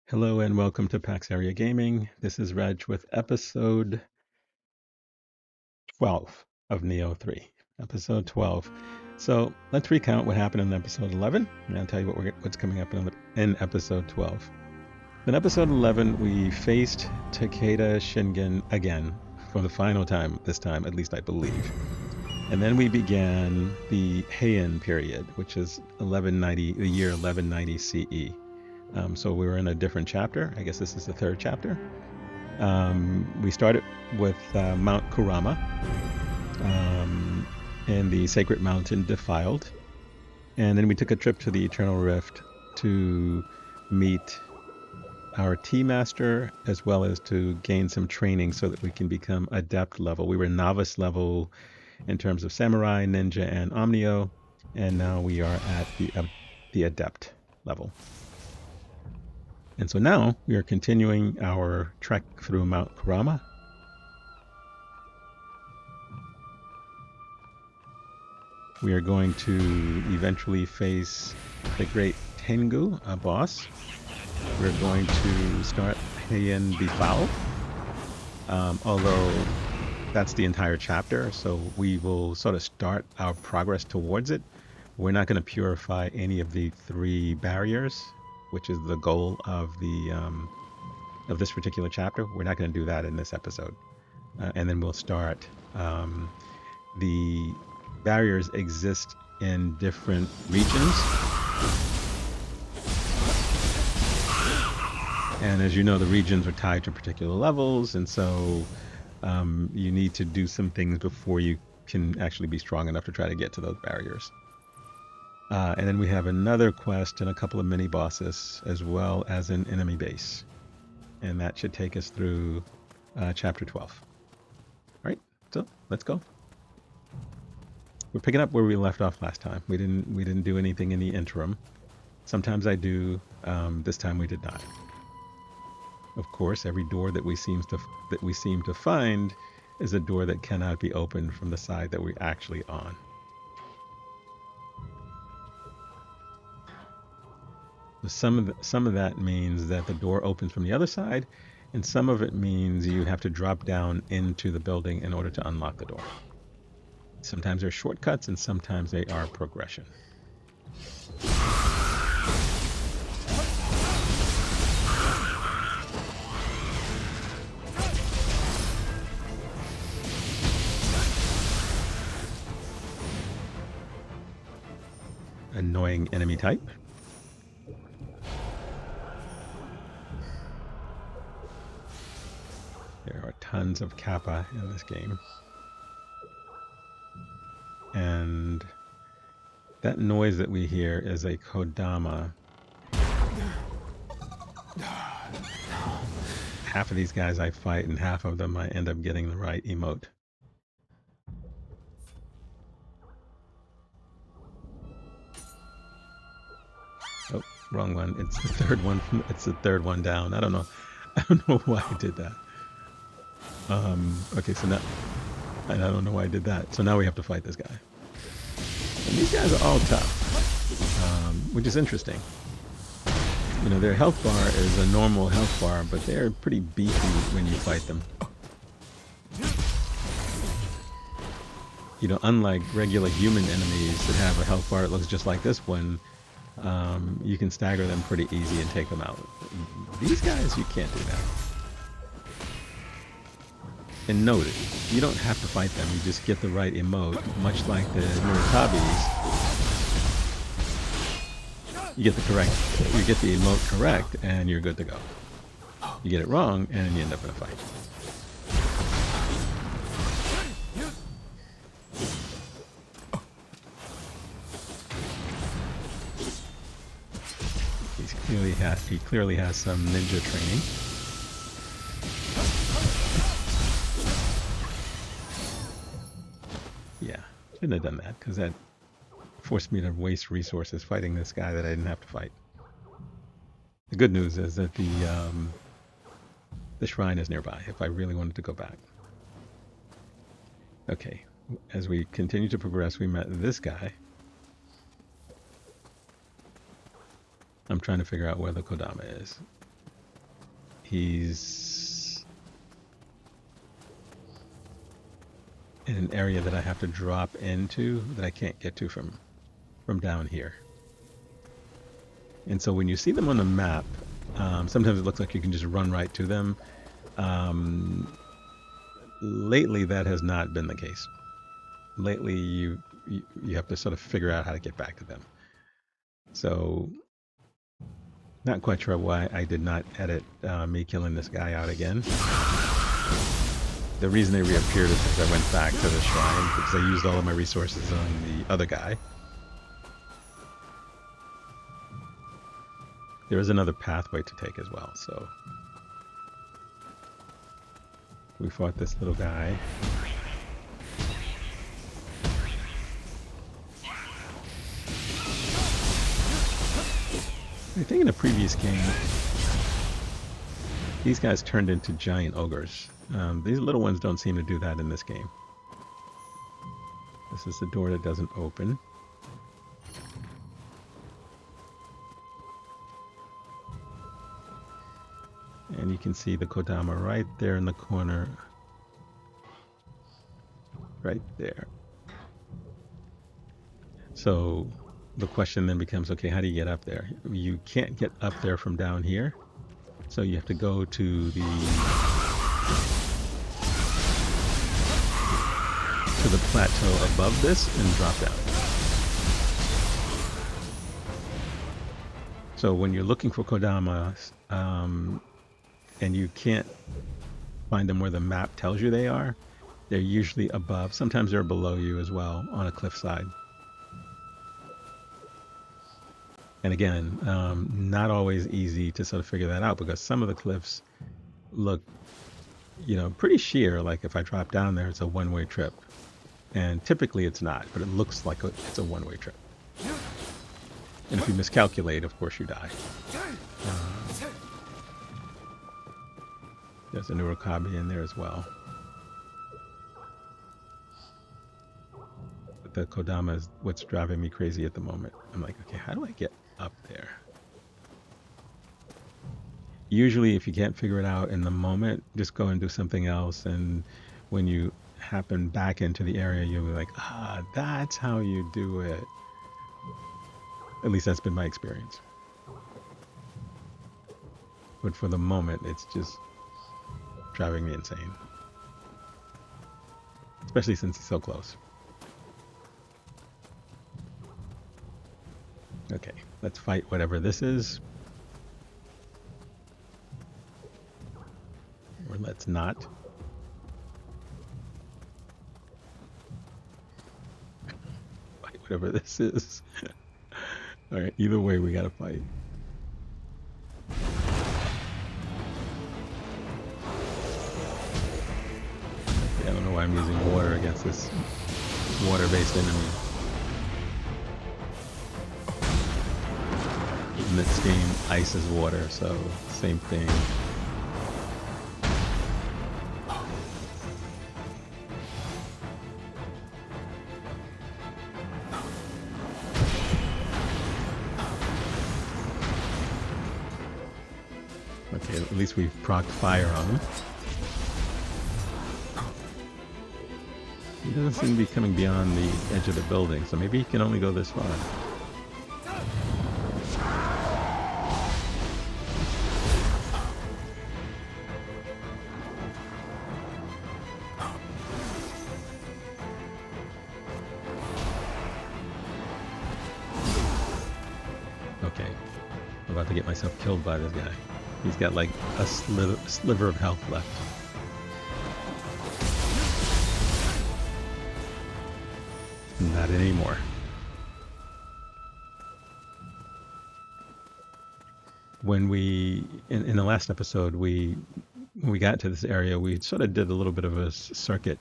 Hello and welcome to PaxAriaGaming. This is Reg with episode 12 of Nioh 3. Episode 12. So let's recount what happened in episode 11, and I'll tell you what's coming up in episode 12. In episode 11, we faced Takeda Shingen again for the final time, this time, at least I believe. And then we began the Heian period, which is the year 1190 CE. So we were in a different chapter. I guess this is the third chapter. We started with Mount Kurama and the sacred mountain Defiled. And then we took a trip to the Eternal Rift to meet our Tea Master, as well as to gain some training so that we can become adept level. We were novice level in terms of samurai, ninja, and Onmyo, and now we are at the adept level. And so now we are continuing our trek through Mount Kurama. We are going to eventually face the Great Tengu, a boss. We're going to start Heian Befouled, although that's the entire chapter, so we will sort of start our progress towards it. We're not going to purify any of the 3 barriers, which is the goal of this particular chapter. We're not going to do that in this episode. And then we'll start. The barriers exist in different regions. And as you know, the regions are tied to particular levels, and so you need to do some things before you can actually be strong enough to try to get to those barriers. And then we have another quest and a couple of mini bosses, as well as an enemy base. And that should take us through chapter 12. All right, so let's go. We're picking up where we left off last time. We didn't do anything in the interim. Sometimes I do. This time we did not. Of course, every door that we seem to find is a door that cannot be opened from the side that we're actually on. Some of that means that the door opens from the other side, and some of it means you have to drop down into the building in order to unlock the door. Sometimes they're shortcuts, and sometimes they are progression. Annoying enemy type. There are tons of kappa in this game. And that noise that we hear is a kodama. Half of these guys I fight, and half of them I end up getting the right emote. Oh, wrong one. It's the third one. It's the third one down. I don't know why I did that. Okay, so now I don't know why I did that. So now we have to fight this guy. And these guys are all tough, which is interesting. You know, their health bar is a normal health bar, but they're pretty beefy when you fight them. You know, unlike regular human enemies that have a health bar that looks just like this one, you can stagger them pretty easy and take them out. These guys, you can't do that. And note it, you don't have to fight them, you just get the right emote, much like the Murakabis. You get the emote correct, and you're good to go. You get it wrong, and you end up in a fight. He clearly has some ninja training. Yeah, shouldn't have done that, because that forced me to waste resources fighting this guy that I didn't have to fight. The good news is that the shrine is nearby if I really wanted to go back. Okay, as we continue to progress, we met this guy. I'm trying to figure out where the kodama is. he's in an area that I have to drop into that I can't get to from down here. And so when you see them on the map, sometimes it looks like you can just run right to them. Lately, that has not been the case. Lately, you have to sort of figure out how to get back to them. So, not quite sure why I did not edit me killing this guy out again. The reason they reappeared is because I went back to the shrine because I used all of my resources on the other guy. There is another pathway to take as well, so we fought this little guy. I think in a previous game, these guys turned into giant ogres. These little ones don't seem to do that in this game. This is the door that doesn't open. And you can see the Kodama right there in the corner. Right there. So the question then becomes, okay, how do you get up there? You can't get up there from down here. So you have to go to the plateau above this and drop down. So when you're looking for Kodamas, and you can't find them where the map tells you they are, they're usually above. Sometimes they're below you as well on a cliffside. And again, not always easy to sort of figure that out because some of the cliffs look, you know, pretty sheer. Like if I drop down there, it's a one-way trip. And typically it's not, but it looks like it's a one-way trip. And if you miscalculate, of course you die. There's a Nurokabe in there as well. But the Kodama is what's driving me crazy at the moment. I'm like, okay, how do I get up there? Usually if you can't figure it out in the moment, just go and do something else. And when you happen back into the area, you'll be like, that's how you do it. At least that's been my experience. But for the moment, it's just driving me insane. Especially since he's so close. Okay, let's fight whatever this is. Or let's not. Fight whatever this is. Alright, either way we gotta fight. I don't know why I'm using water against this water-based enemy. In this game, ice is water, so same thing. Okay, at least we've procced fire on him. He doesn't seem to be coming beyond the edge of the building, so maybe he can only go this far. Okay, I'm about to get myself killed by this guy. He's got like a sliver of health left. Not anymore. When we, in the last episode, when we got to this area, we sort of did a little bit of a circuit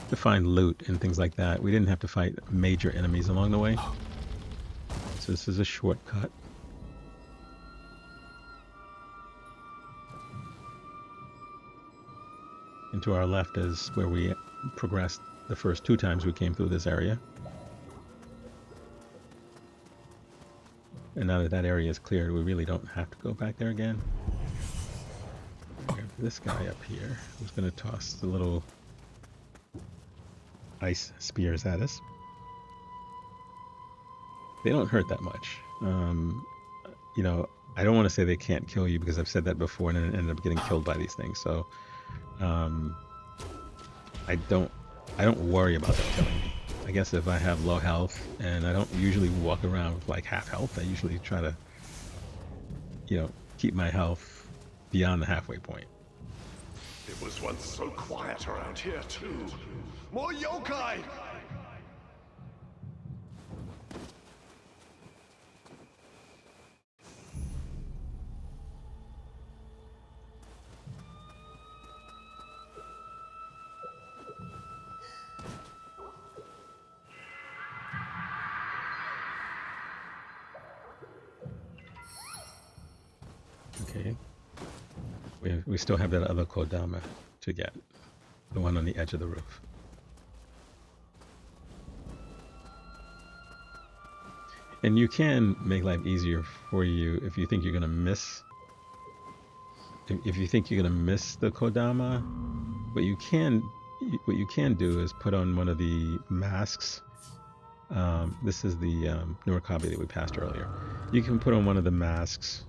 to find loot and things like that. We didn't have to fight major enemies along the way. So this is a shortcut. And to our left is where we progressed the first 2 times we came through this area. And now that that area is cleared, we really don't have to go back there again. We have this guy up here who's going to toss the little ice spears at us. They don't hurt that much. You know, I don't want to say they can't kill you because I've said that before and then ended up getting killed by these things. So I don't worry about them killing me. I guess if I have low health, and I don't usually walk around with like half health, I usually try to, you know, keep my health beyond the halfway point. It was once so quiet around here too. More yokai! Okay. We still have that other Kodama to get. The one on the edge of the roof. And you can make life easier for you if you think you're gonna miss. If you think you're gonna miss the Kodama, what you can do is put on one of the masks. This is the Nurikabe that we passed earlier. You can put on one of the masks.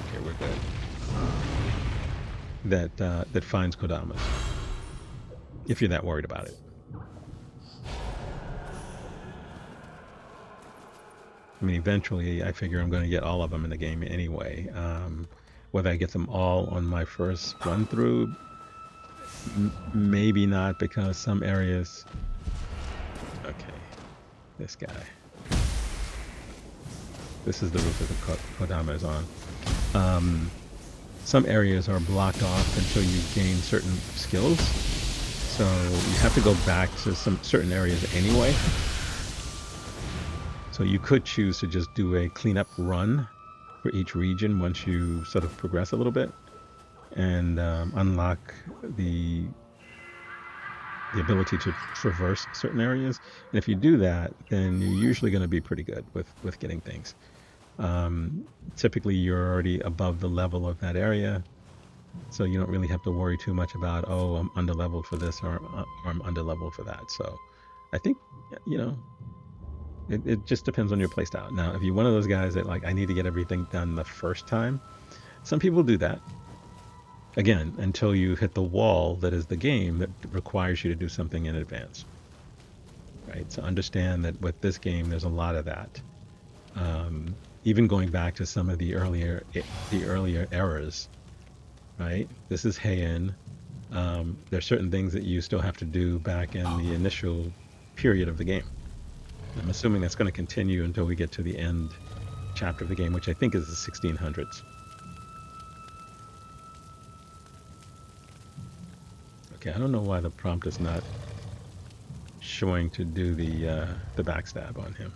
Okay, we're good. That finds Kodamas. If you're that worried about it. I mean, eventually, I figure I'm going to get all of them in the game anyway. Whether I get them all on my first run through, maybe not, because some areas. Okay, this guy. This is the roof that the Kodama is on. Some areas are blocked off until you gain certain skills, so you have to go back to some certain areas anyway. So you could choose to just do a cleanup run for each region once you sort of progress a little bit and unlock the ability to traverse certain areas. And if you do that, then you're usually going to be pretty good with getting things. Typically you're already above the level of that area, so you don't really have to worry too much about, oh, I'm underleveled for this or I'm underleveled for that. So I think, you know, it just depends on your playstyle. Now, if you're one of those guys that like, I need to get everything done the first time, some people do that. Again, until you hit the wall that is the game that requires you to do something in advance. Right? So understand that with this game, there's a lot of that. Even going back to some of the earlier eras, right? This is Heian. There's certain things that you still have to do back in the initial period of the game. I'm assuming that's going to continue until we get to the end chapter of the game, which I think is the 1600s. Okay, I don't know why the prompt is not showing to do the backstab on him.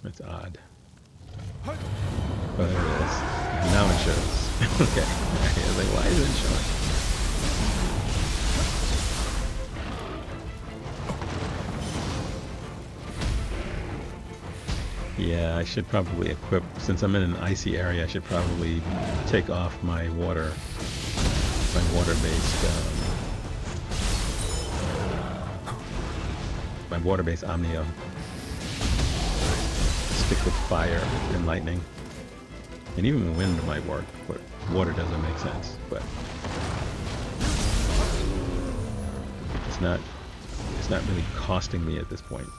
That's odd. Oh, there it is. Now it shows. Okay. I was like, why is it showing? Yeah, I should probably equip, since I'm in an icy area, I should probably take off my water-based Onmyo. Stick with fire and lightning. And even wind might work, but water doesn't make sense. But it's not really costing me at this point.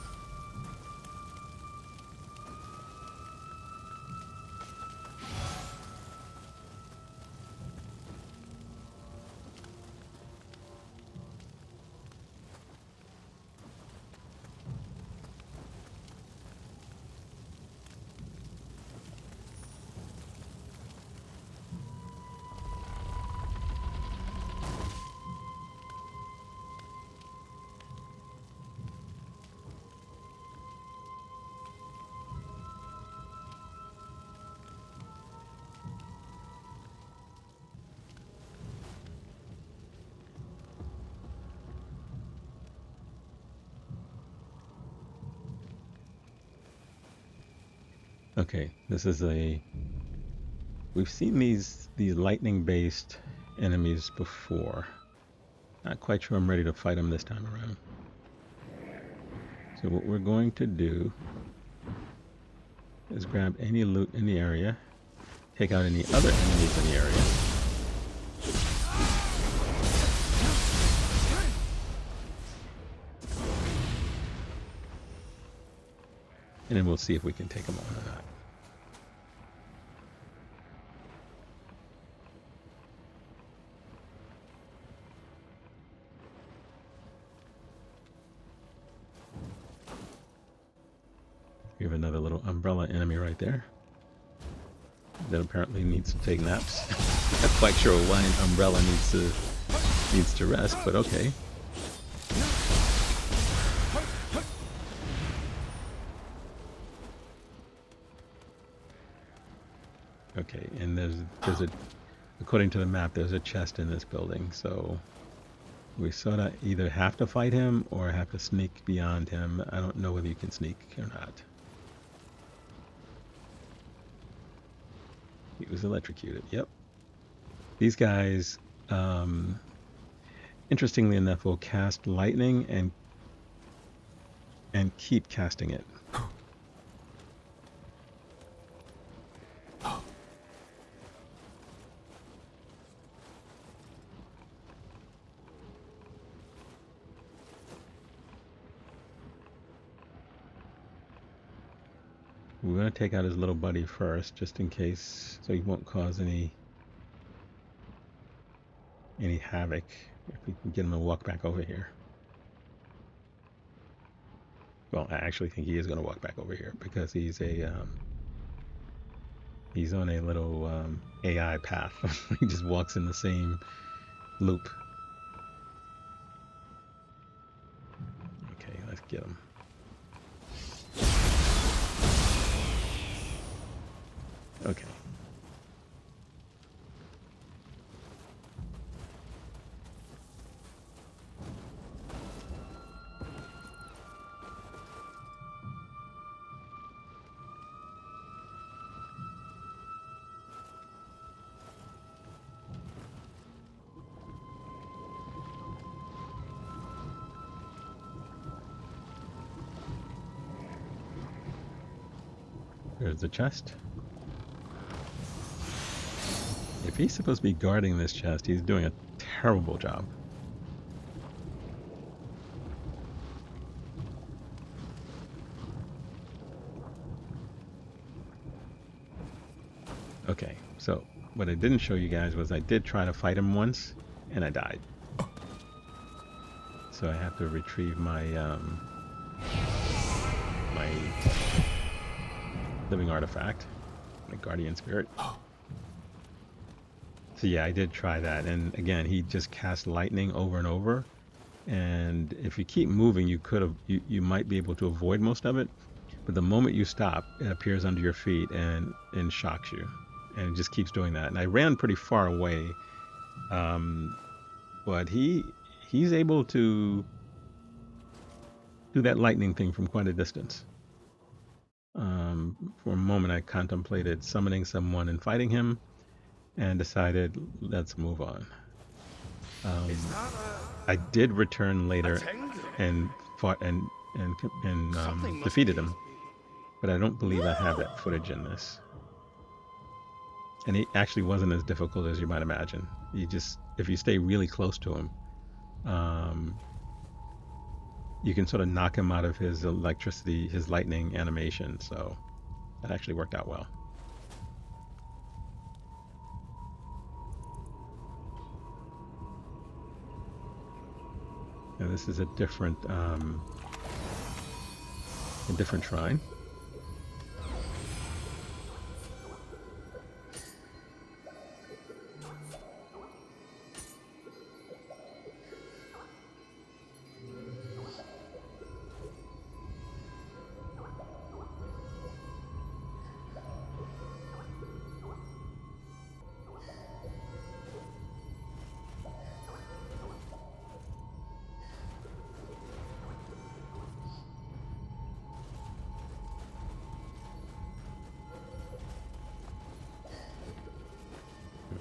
Okay, this is a... We've seen these lightning-based enemies before. Not quite sure I'm ready to fight them this time around. So what we're going to do is grab any loot in the area, take out any other enemies in the area, and then we'll see if we can take them on or not. We have another little umbrella enemy right there that apparently needs to take naps. Not quite sure why an umbrella needs to rest, but okay. Okay, and there's a, according to the map, there's a chest in this building, so we sort of either have to fight him or have to sneak beyond him. I don't know whether you can sneak or not. He was electrocuted. Yep. These guys, interestingly enough, will cast lightning and keep casting it. We're going to take out his little buddy first, just in case, so he won't cause any havoc. If we can get him to walk back over here. Well, I actually think he is going to walk back over here because he's on a little AI path. He just walks in the same loop. Okay, let's get him. Okay. There's the chest. If he's supposed to be guarding this chest, he's doing a terrible job. Okay, so what I didn't show you guys was I did try to fight him once, and I died. So I have to retrieve my my living artifact, my guardian spirit. So yeah, I did try that, and again, he just cast lightning over and over. And if you keep moving, you might be able to avoid most of it, but the moment you stop, it appears under your feet and shocks you, and it just keeps doing that. And I ran pretty far away, but he's able to do that lightning thing from quite a distance. For a moment, I contemplated summoning someone and fighting him, and decided let's move on. I did return later and fought and defeated him, but I don't believe I have that footage in this. And he actually wasn't as difficult as you might imagine. If you stay really close to him, you can sort of knock him out of his electricity, his lightning animation. So that actually worked out well. Now this is a different shrine.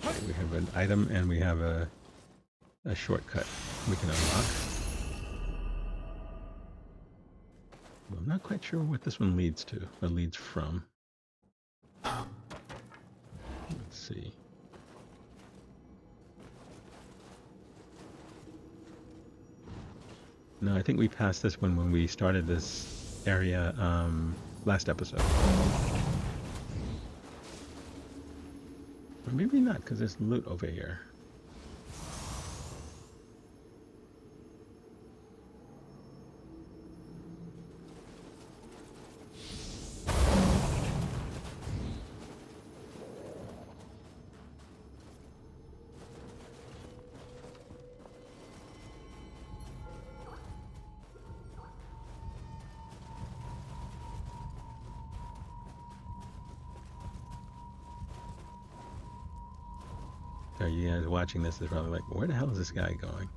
We have an item and we have a shortcut we can unlock. Well, I'm not quite sure what this one leads to, or leads from. Let's see. No, I think we passed this one when we started this area last episode. Or maybe not, because there's loot over here. So you guys watching this is probably like, where the hell is this guy going?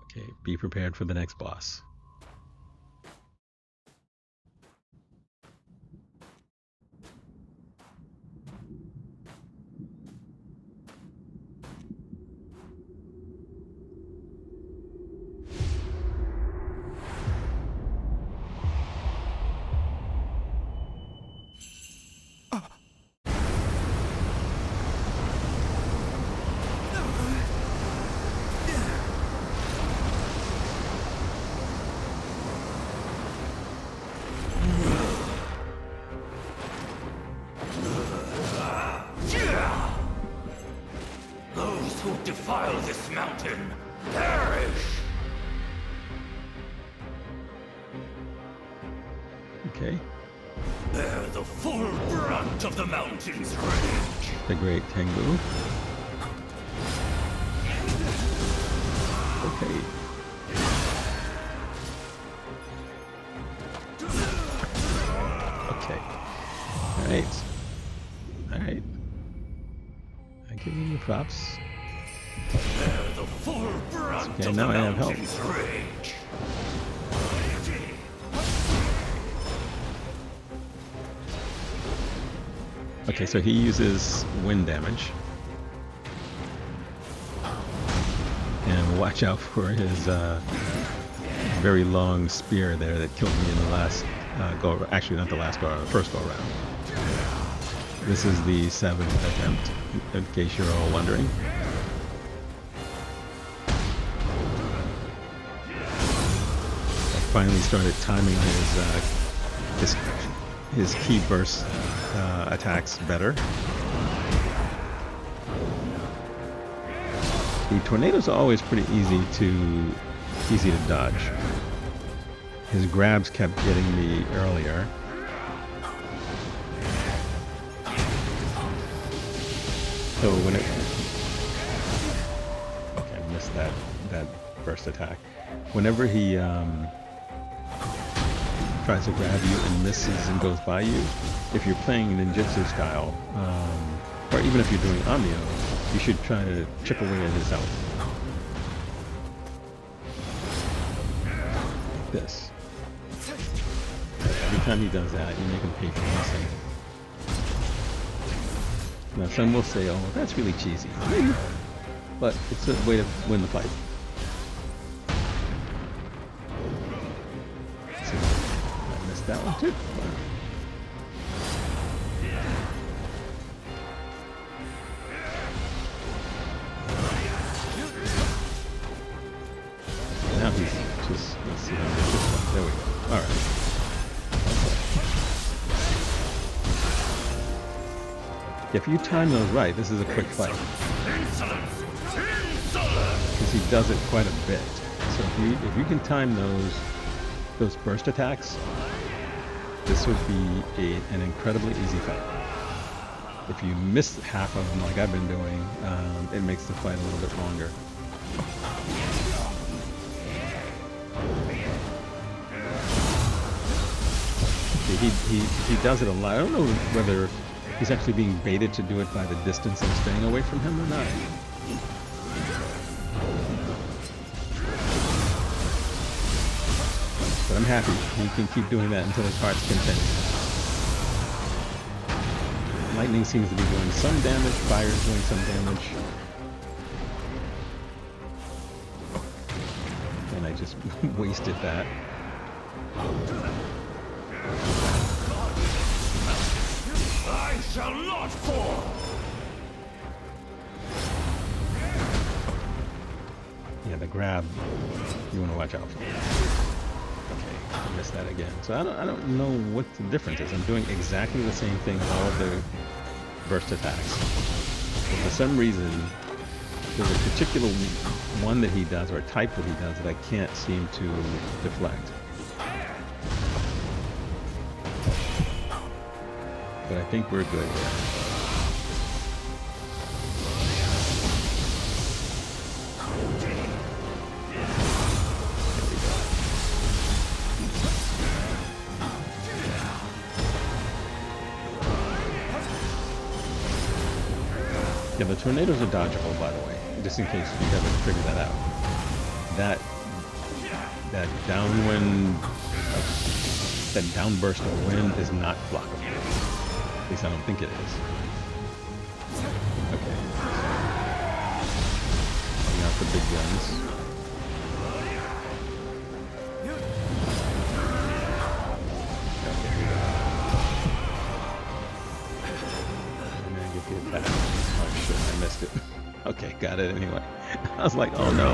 Okay, be prepared for the next boss. Defile this mountain, perish! Okay. Bear the full brunt of the mountain's rage. The Great Tengu. Okay. Okay. Alright. Alright. I give you your props. Bear the full brunt Okay, of now the I have help. mountain's rage. Okay, so he uses wind damage. And watch out for his very long spear there that killed me in the last go. Actually, not the last go, the first go around. This is the 7th attempt, in case you're all wondering. I finally started timing his key burst attacks better. The tornadoes are always pretty easy to dodge. His grabs kept getting me earlier. So when it... Okay, I missed that burst attack. Whenever he tries to grab you and misses and goes by you, if you're playing ninjutsu style, or even if you're doing Onmyo, you should try to chip away at his health. Like this. Every time he does that, you make him pay for missing. Now some will say, oh, that's really cheesy. But it's a way to win the fight. So, I missed that one too. Now he's just, let's see how this one. There we go. Alright. If you time those right, this is a quick fight. Because he does it quite a bit. So if you can time those burst attacks, this would be an incredibly easy fight. If you miss half of them like I've been doing, it makes the fight a little bit longer. He does it a lot. I don't know whether he's actually being baited to do it by the distance I'm staying away from him or not. But I'm happy. He can keep doing that until his heart's content. Lightning seems to be doing some damage, fire is doing some damage. And I just wasted that. I shall not fall! Yeah, the grab, you want to watch out for. Okay, I missed that again. So I don't know what the difference is. I'm doing exactly the same thing with all of the burst attacks. But for some reason, there's a particular one that he does, or a type that he does, that I can't seem to deflect. But I think we're good here. Yeah, the tornadoes are dodgeable, by the way, just in case you haven't figured that out. That downwind, that downburst of wind is not blockable. At least I don't think it is. Okay. Bring out the big guns. And then get the attack. Oh shit, I missed it. Okay, got it anyway. I was like, oh no.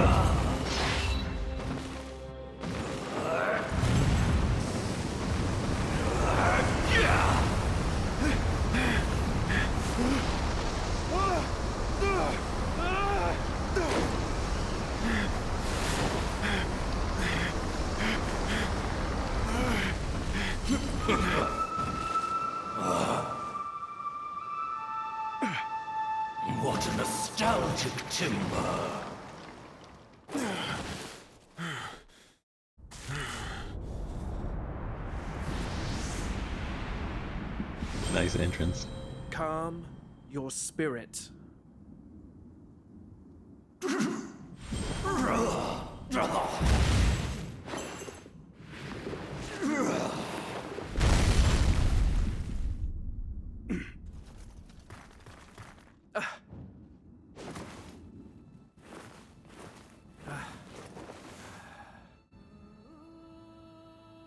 What a nostalgic timber! Nice entrance. Calm your spirit.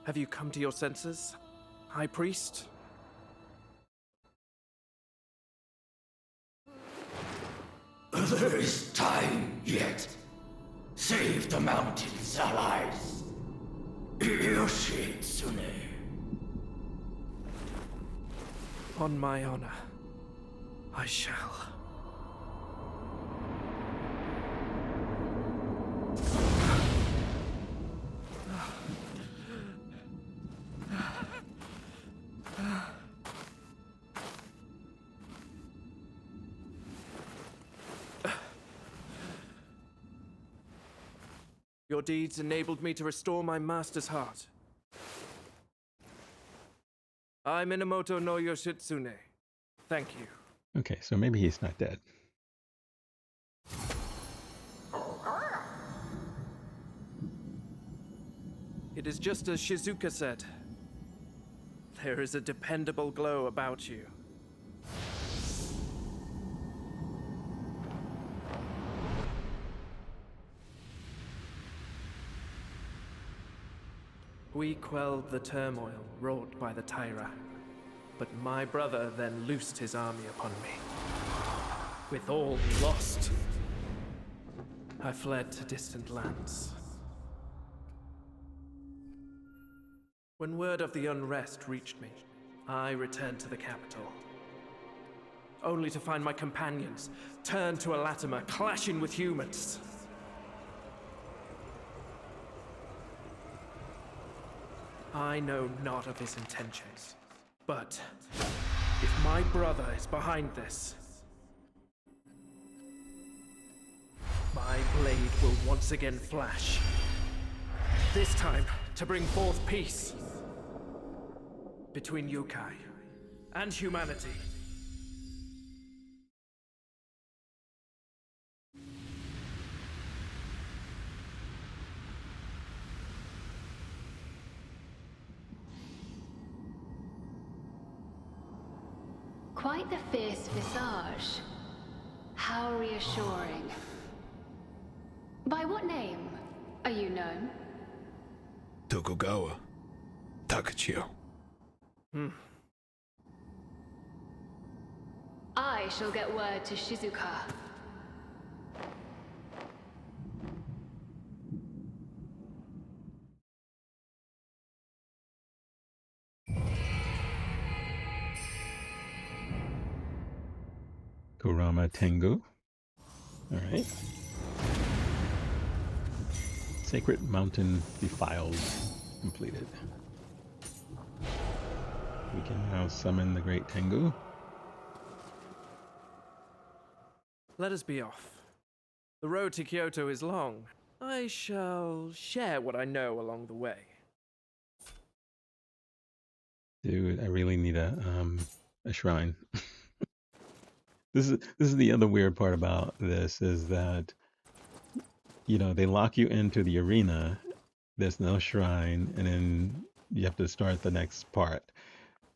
Have you come to your senses, High Priest? There is time yet. Save the mountain's allies. Yoshitsune. On my honor, I shall. Your deeds enabled me to restore my master's heart. I, Minamoto no Yoshitsune. Thank you. Okay, so maybe he's not dead. It is just as Shizuka said. There is a dependable glow about you. We quelled the turmoil wrought by the Taira, but my brother then loosed his army upon me. With all lost, I fled to distant lands. When word of the unrest reached me, I returned to the capital, only to find my companions turned to a Latimer clashing with humans. I know not of his intentions, but if my brother is behind this, my blade will once again flash. This time to bring forth peace between yokai and humanity. Quite the fierce visage. How reassuring. By what name are you known? Tokugawa. Takechiyo. I shall get word to Shizuka. Kurama Tengu. Alright. Sacred Mountain Defiled completed. We can now summon the Great Tengu. Let us be off. The road to Kyoto is long. I shall share what I know along the way. Dude, I really need a shrine. This is the other weird part about this is that, you know, they lock you into the arena, there's no shrine, and then you have to start the next part.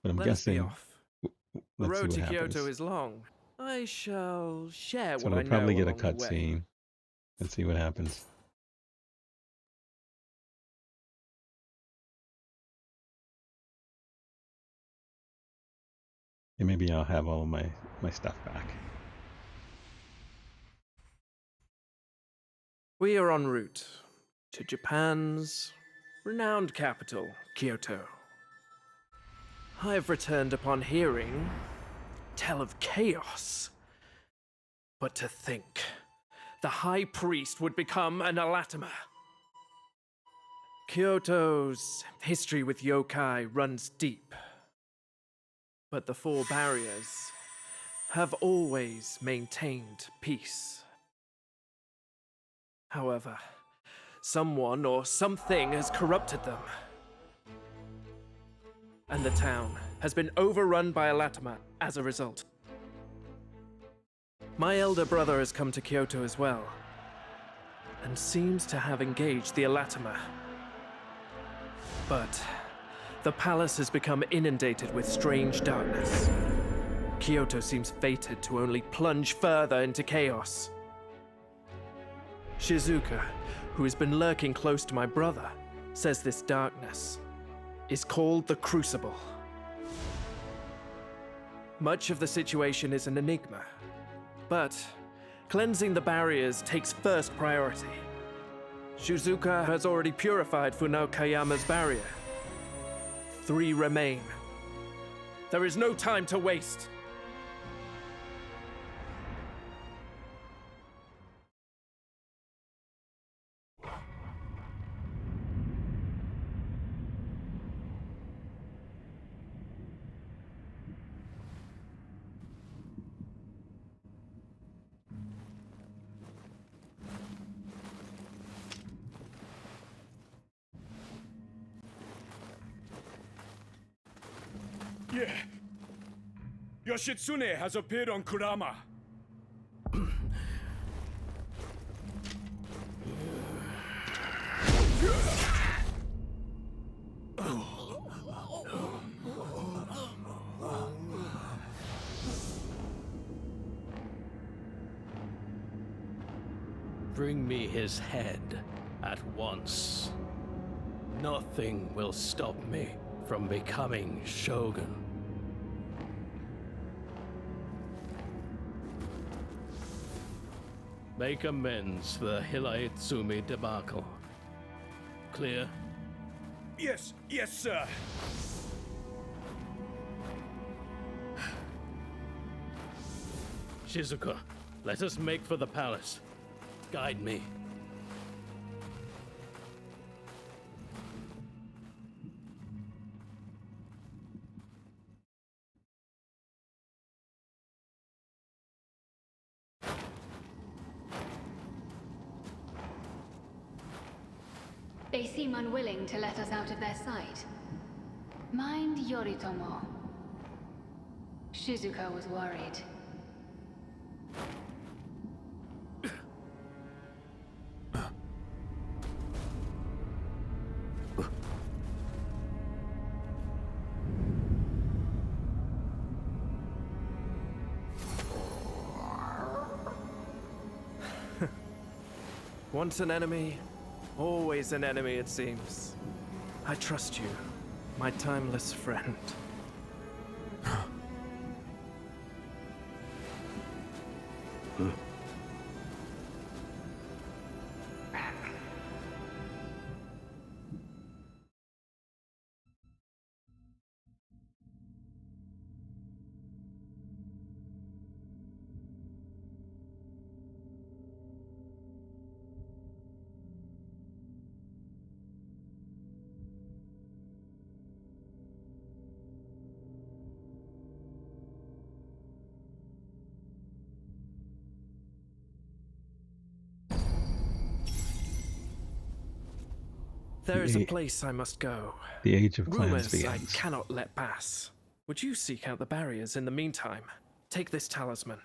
But I'm Let us be guessing off. The let's see road what to happens. Kyoto is long. I shall share So what I we'll know probably get a along the way. cutscene. Let's see what happens. And maybe I'll have all of my stuff back. We are en route to Japan's renowned capital, Kyoto. I have returned upon hearing tell of chaos. But to think, the High Priest would become an anathema. Kyoto's history with yokai runs deep. But the four barriers have always maintained peace. However, someone or something has corrupted them. And the town has been overrun by anathema as a result. My elder brother has come to Kyoto as well, and seems to have engaged the anathema. But the palace has become inundated with strange darkness. Kyoto seems fated to only plunge further into chaos. Shizuka, who has been lurking close to my brother, says this darkness is called the Crucible. Much of the situation is an enigma, but cleansing the barriers takes first priority. Shizuka has already purified Funao-Kayama's barrier. 3 remain. There is no time to waste. Yeah. Yoshitsune has appeared on Kurama. Bring me his head at once. Nothing will stop me from becoming Shogun. Make amends for the Hilaitsumi debacle. Clear? Yes, sir. Shizuka, let us make for the palace. Guide me. They seem unwilling to let us out of their sight. Mind Yoritomo. Shizuka was worried. Once an enemy, always an enemy, it seems. I trust you, my timeless friend. There is a place I must go. The age of clans Rumors begins. I cannot let pass. Would you seek out the barriers in the meantime? Take this talisman.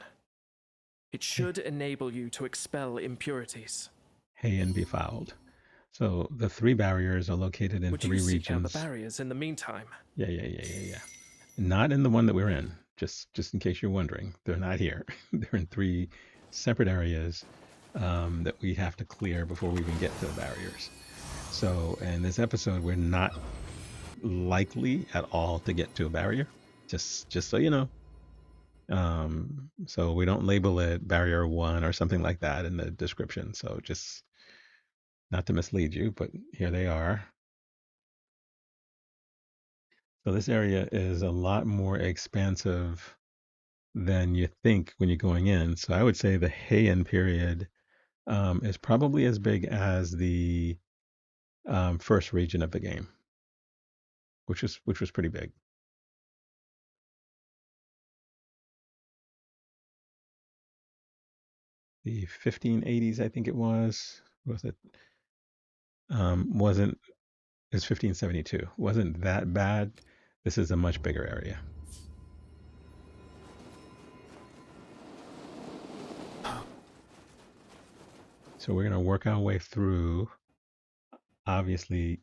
It should enable you to expel impurities. Heian Befouled. So the 3 barriers are located in Would 3 you seek out regions. the barriers in the meantime? Yeah. Not in the one that we're in. Just in case you're wondering, they're not here. They're in 3 separate areas that we have to clear before we even get to the barriers. So in this episode, we're not likely at all to get to a barrier. Just so you know. So we don't label it barrier 1 or something like that in the description. So just not to mislead you, but here they are. So this area is a lot more expansive than you think when you're going in. So I would say the Heian period is probably as big as the first region of the game, which was pretty big. The 1580s, I think it was it? Wasn't It's 1572. Wasn't that bad. This is a much bigger area. So we're going to work our way through, obviously,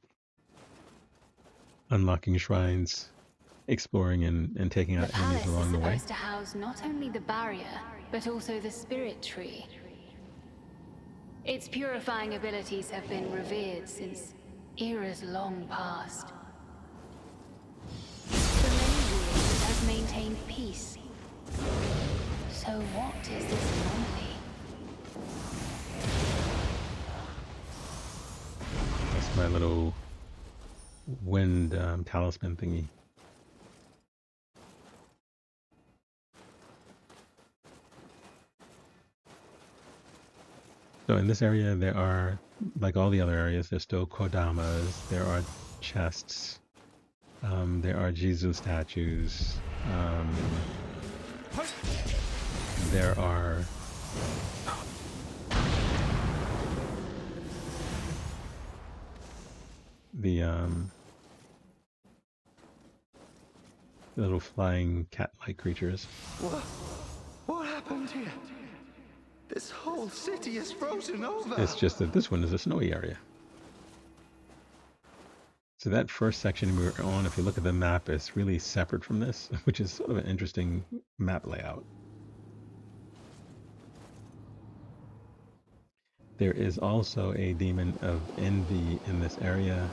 unlocking shrines, exploring and taking out enemies along the way. The palace is supposed to house not only the barrier, but also the spirit tree. Its purifying abilities have been revered since eras long past. For many years it has maintained peace. So what is this anomaly? That's my little wind talisman thingy. So in this area, there are, like all the other areas, there's still kodamas, there are chests, there are Jizu statues, there are the little flying cat-like creatures. What happened here? This whole city is frozen over. It's just that this one is a snowy area. So that first section we were on, if you look at the map, is really separate from this, which is sort of an interesting map layout. There is also a demon of envy in this area,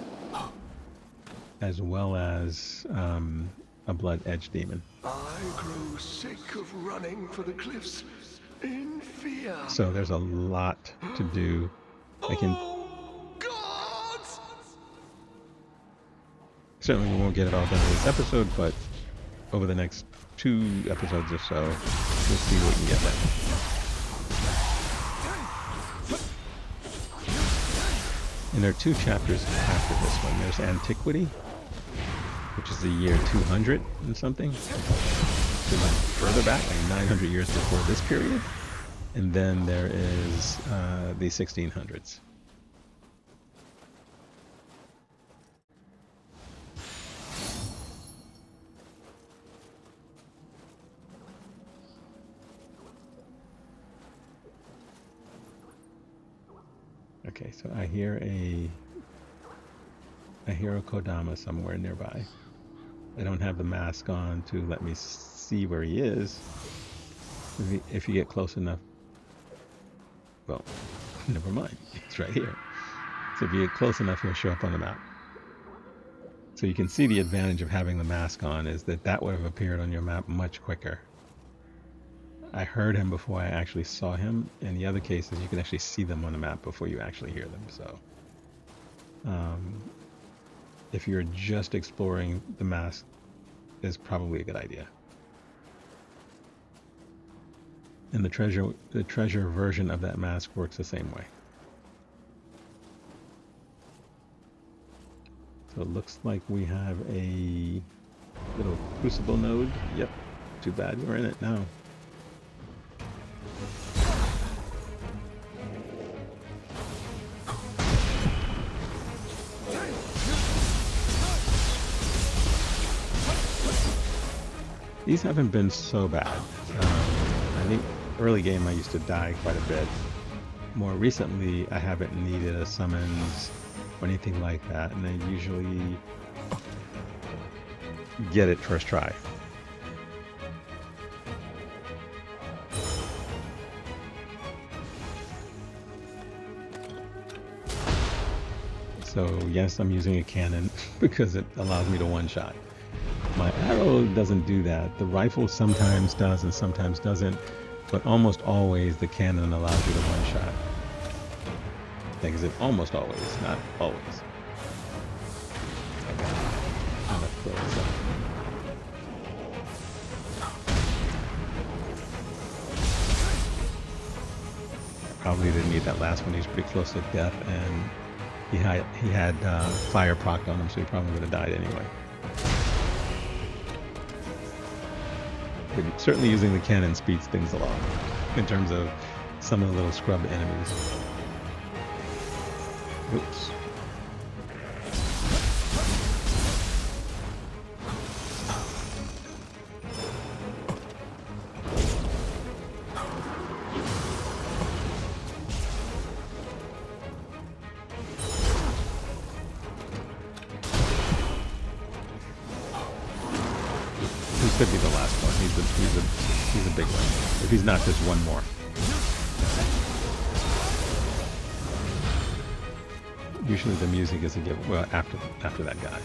as well as a blood edge demon. I grew sick of running for the cliffs in fear. So there's a lot to do. Oh, God! Certainly we won't get it all done in this episode, but over the next 2 episodes or so, we'll see what we can get done. And there are 2 chapters after this one. There's Antiquity, which is the year 200 and something. So like further back, like 900 years before this period. And then there is the 1600s. Okay, so I hear a Kodama somewhere nearby. I don't have the mask on to let me see where he is. If you get close enough, well, Never mind. It's right here. So if you get close enough, he'll show up on the map. So you can see the advantage of having the mask on is that that would have appeared on your map much quicker. I heard him before I actually saw him. In the other cases, you can actually see them on the map before you actually hear them. So if you're just exploring, the mask is probably a good idea. And the treasure version of that mask works the same way. So it looks like we have a little crucible node. Yep. Too bad we're in it now. These haven't been so bad. I think early game I used to die quite a bit. More recently, I haven't needed a summons or anything like that, and I usually get it first try. So yes, I'm using a cannon because it allows me to one-shot. My arrow doesn't do that. The rifle sometimes does and sometimes doesn't, but almost always the cannon allows you to one-shot. Things it almost always, not always. Okay. I'm gonna throw this up. Probably didn't need that last one. He was pretty close to death, and he had fire procced on him, so he probably would have died anyway. But certainly using the cannon speeds things along in terms of some of the little scrub enemies. Oops. He could be the last one. He's a big one. If he's not, just one more. Usually the music is a give. Well, after that guy.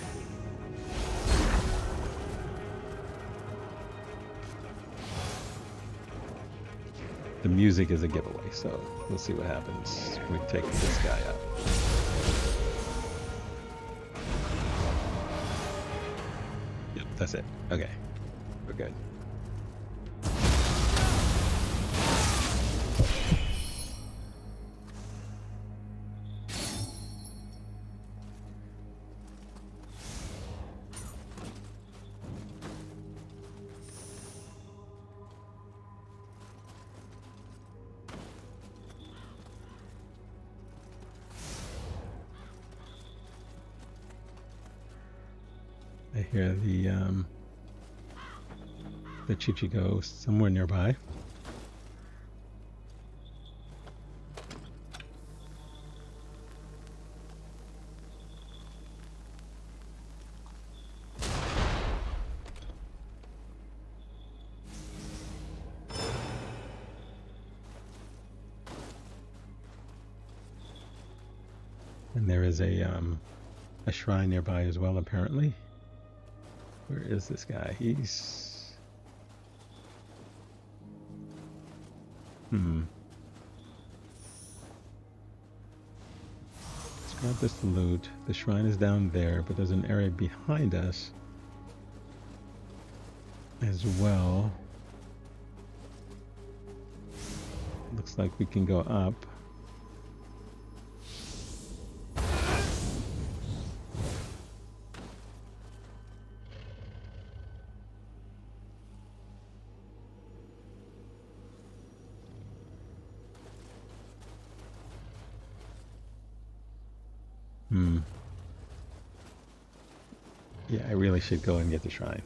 The music is a giveaway, so we'll see what happens when we take this guy out. Yep, that's it. Okay, we're good. I hear the Chichigo somewhere nearby. And there is a shrine nearby as well, apparently. Where is this guy? He's... Let's grab this loot. The shrine is down there, but there's an area behind us as well. Looks like we can go up. Yeah, I really should go and get the shrine.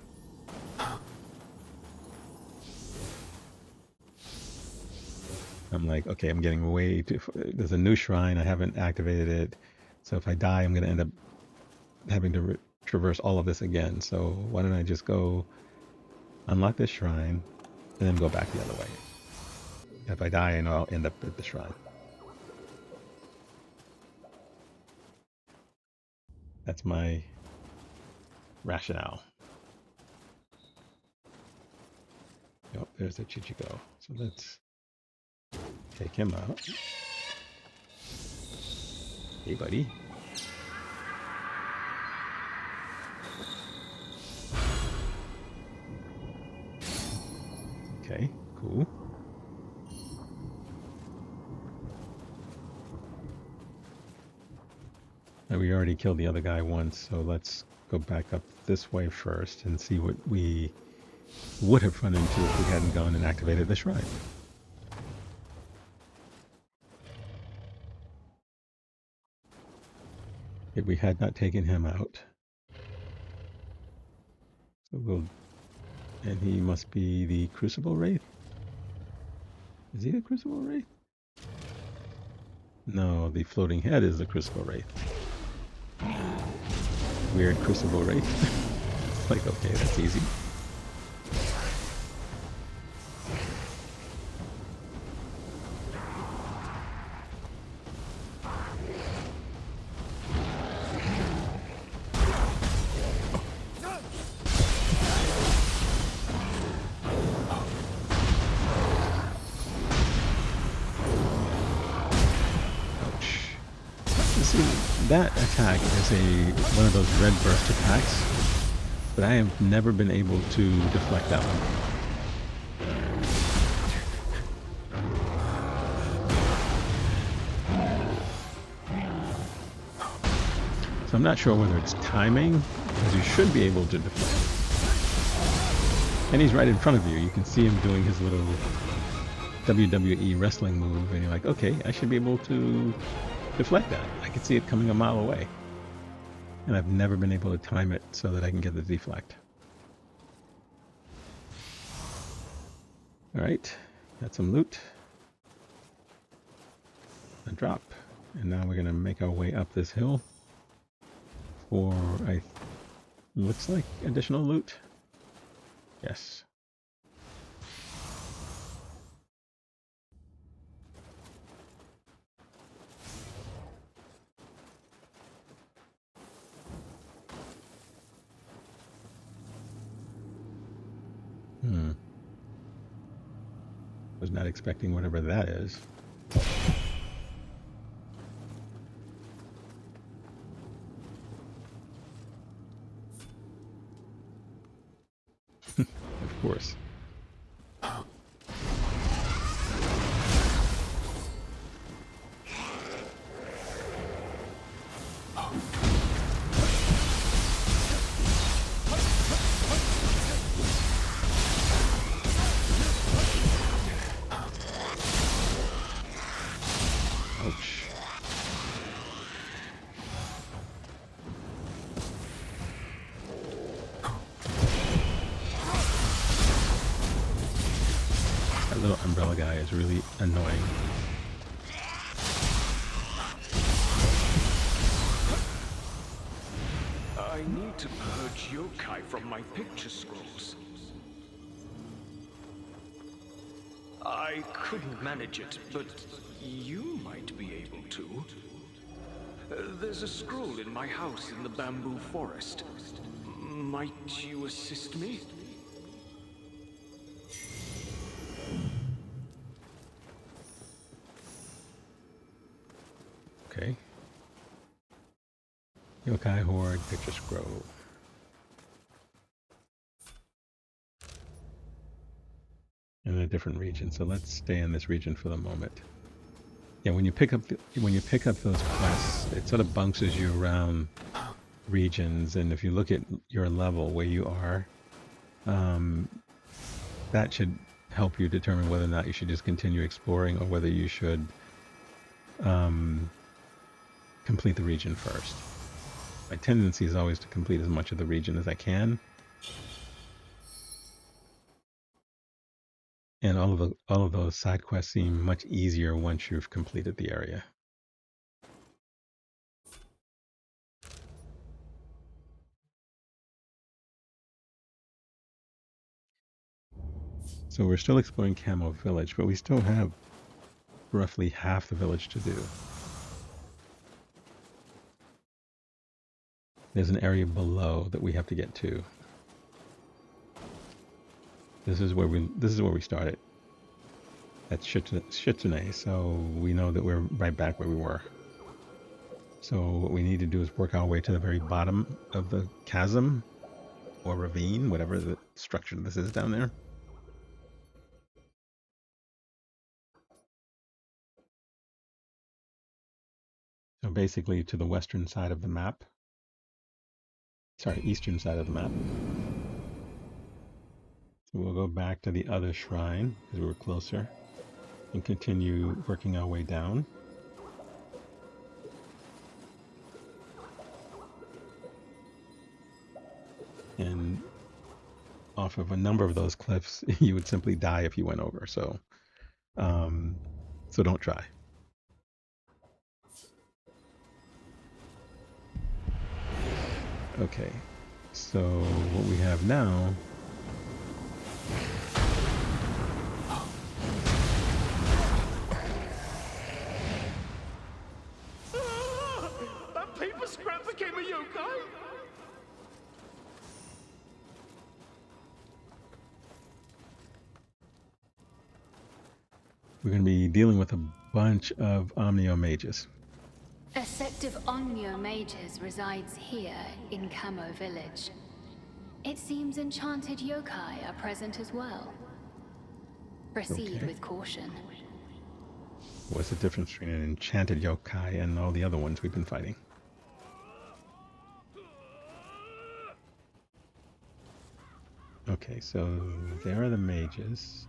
I'm like, okay, I'm getting way too... There's a new shrine, I haven't activated it. So if I die, I'm going to end up having to traverse all of this again. So why don't I just go unlock this shrine and then go back the other way. If I die, I know I'll end up at the shrine. That's my rationale. Yep, there's the Chichiko. So let's take him out. Hey, buddy. Okay, cool. And we already killed the other guy once, so let's go back up this way first and see what we would have run into if we hadn't gone and activated the shrine. If we had not taken him out. So we'll... And he must be the Crucible Wraith? Is he the Crucible Wraith? No, the floating head is the Crucible Wraith. Weird Crucible Wraith. It's like, okay, that's easy. That attack is one of those red burst attacks, but I have never been able to deflect that one. So I'm not sure whether it's timing, because you should be able to deflect. And he's right in front of you. You can see him doing his little WWE wrestling move, and you're like, okay, I should be able to deflect that. I can see it coming a mile away. And I've never been able to time it so that I can get the deflect. Alright, got some loot. A drop. And now we're going to make our way up this hill for, looks like, additional loot. Yes. Was not expecting whatever that is. Of course. Little umbrella guy is really annoying. I need to purge yokai from my picture scrolls. I couldn't manage it, but you might be able to. There's a scroll in my house in the bamboo forest. Might you assist me? Okay. Yokai Horde, picture scroll. In a different region, so let's stay in this region for the moment. Yeah, when you pick up those quests, it sort of bounces you around regions, and if you look at your level where you are, that should help you determine whether or not you should just continue exploring or whether you should complete the region first. My tendency is always to complete as much of the region as I can. And all of those side quests seem much easier once you've completed the area. So we're still exploring Kamo Village, but we still have roughly half the village to do. There's an area below that we have to get to. This is where we started at Shitsune, so we know that we're right back where we were. So what we need to do is work our way to the very bottom of the chasm or ravine, whatever the structure this is down there. So basically to the western side of the map. Sorry, eastern side of the map. So we'll go back to the other shrine because we were closer and continue working our way down. And off of a number of those cliffs, you would simply die if you went over. So don't try. Okay, so what we have now. That paper scrap became a yokai? We're going to be dealing with a bunch of Onmyo Mages. A sect of Onmyo Mages resides here in Kamo Village. It seems enchanted yokai are present as well. Proceed Okay. with caution. What's the difference between an enchanted yokai and all the other ones we've been fighting? Okay, so there are the mages.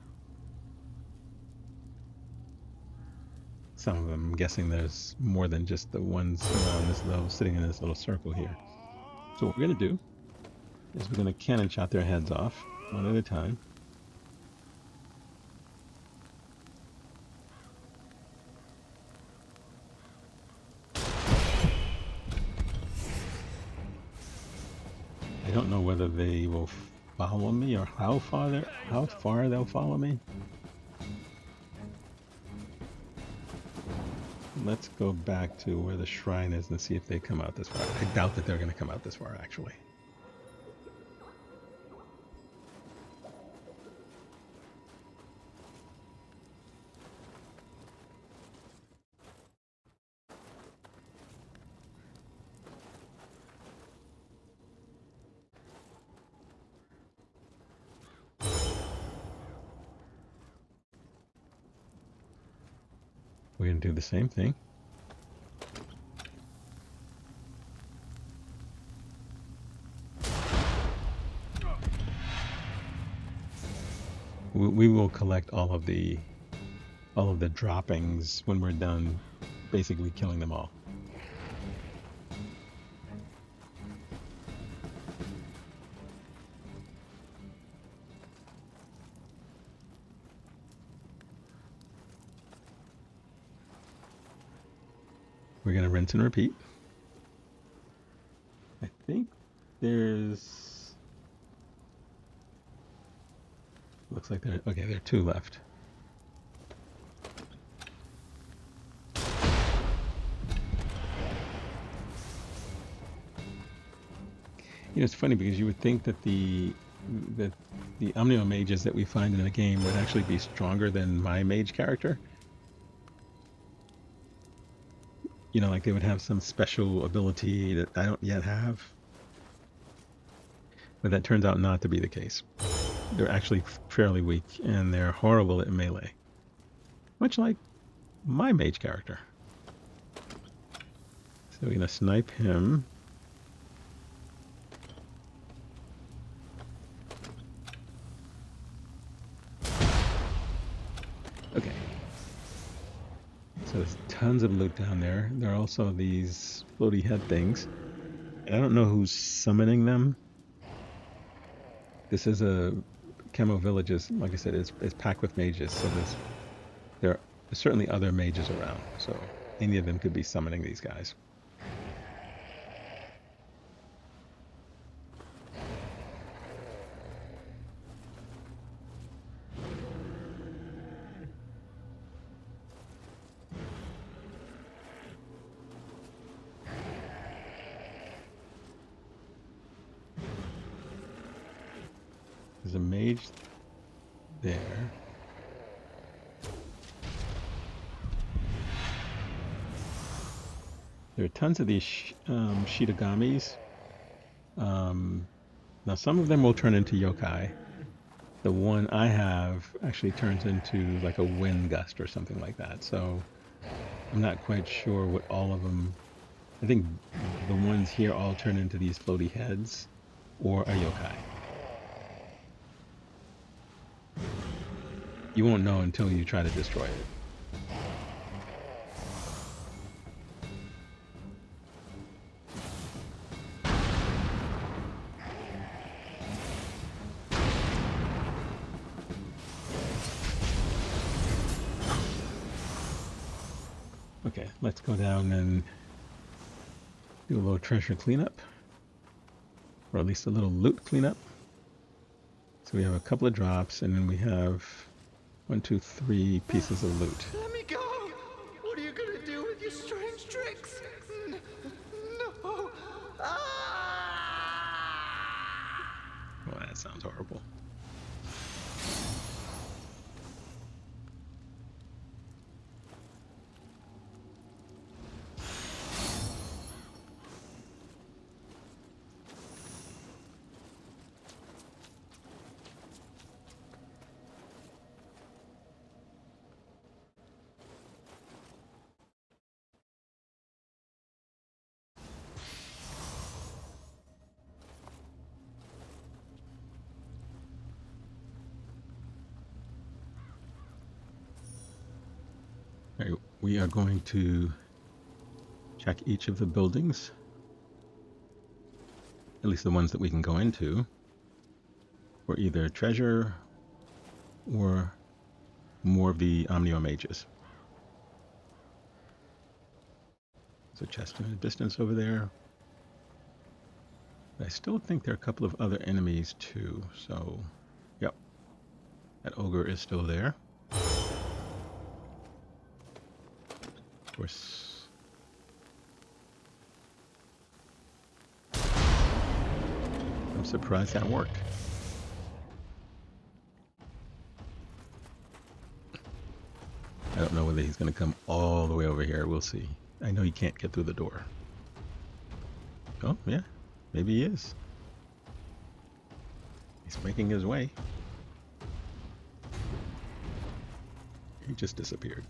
Some of them, I'm guessing there's more than just the ones around this little, sitting in this little circle here. So what we're going to do is we're going to cannon shot their heads off, one at a time. I don't know whether they will follow me or how far they'll follow me. Let's go back to where the shrine is and see if they come out this far. I doubt that they're going to come out this far, actually. We're going to do the same thing. We will collect all of the droppings when we're done basically killing them all. We're going to rinse and repeat. I think there's... Looks like there are two left. You know, it's funny because you would think that the Onmyo Mages that we find in the game would actually be stronger than my mage character. You know, like they would have some special ability that I don't yet have. But that turns out not to be the case. They're actually fairly weak, and they're horrible at melee. Much like my mage character. So we're going to snipe him. Okay. So there's tons of loot down there. There are also these floaty head things. And I don't know who's summoning them. This is a Kamo Village, like I said, it's packed with mages. So there are certainly other mages around. So any of them could be summoning these guys. There's a mage there. There are tons of these Shitagamis. Now some of them will turn into yokai. The one I have actually turns into like a wind gust or something like that. So I'm not quite sure what all of them... I think the ones here all turn into these floaty heads or a yokai. You won't know until you try to destroy it. Okay, let's go down and do a little treasure cleanup. Or at least a little loot cleanup. So we have a couple of drops, and then we have 1, 2, 3 pieces of loot. Let me go! What are you gonna do with your strange tricks? No! Ah! Well, that sounds horrible. All right, we are going to check each of the buildings, at least the ones that we can go into, for either treasure or more of the Onmyo Mages. There's a chest in the distance over there. I still think there are a couple of other enemies too, so yep, that ogre is still there. Of course. I'm surprised that worked. I don't know whether he's going to come all the way over here. We'll see. I know he can't get through the door. Oh, yeah. Maybe he is. He's making his way. He just disappeared.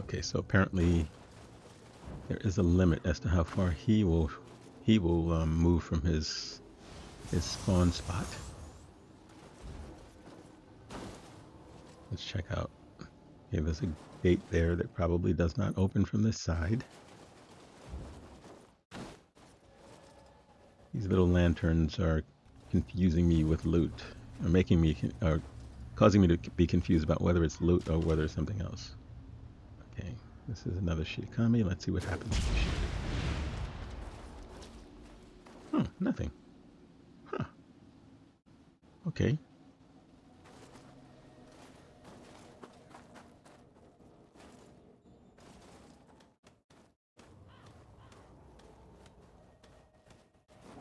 Okay, so apparently there is a limit as to how far he will move from his spawn spot. Let's check out. Okay, there's a gate there that probably does not open from this side. These little lanterns are confusing me with loot, or causing me to be confused about whether it's loot or whether it's something else. Okay, this is another Shitakami. Let's see what happens. Oh, nothing. Huh. Okay.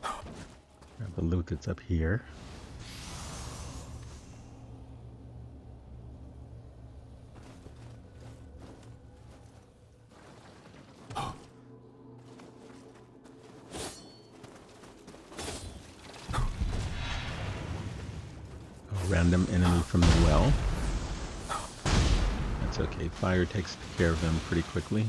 Grab the loot that's up here. Random enemy from the well. That's okay. Fire takes care of them pretty quickly.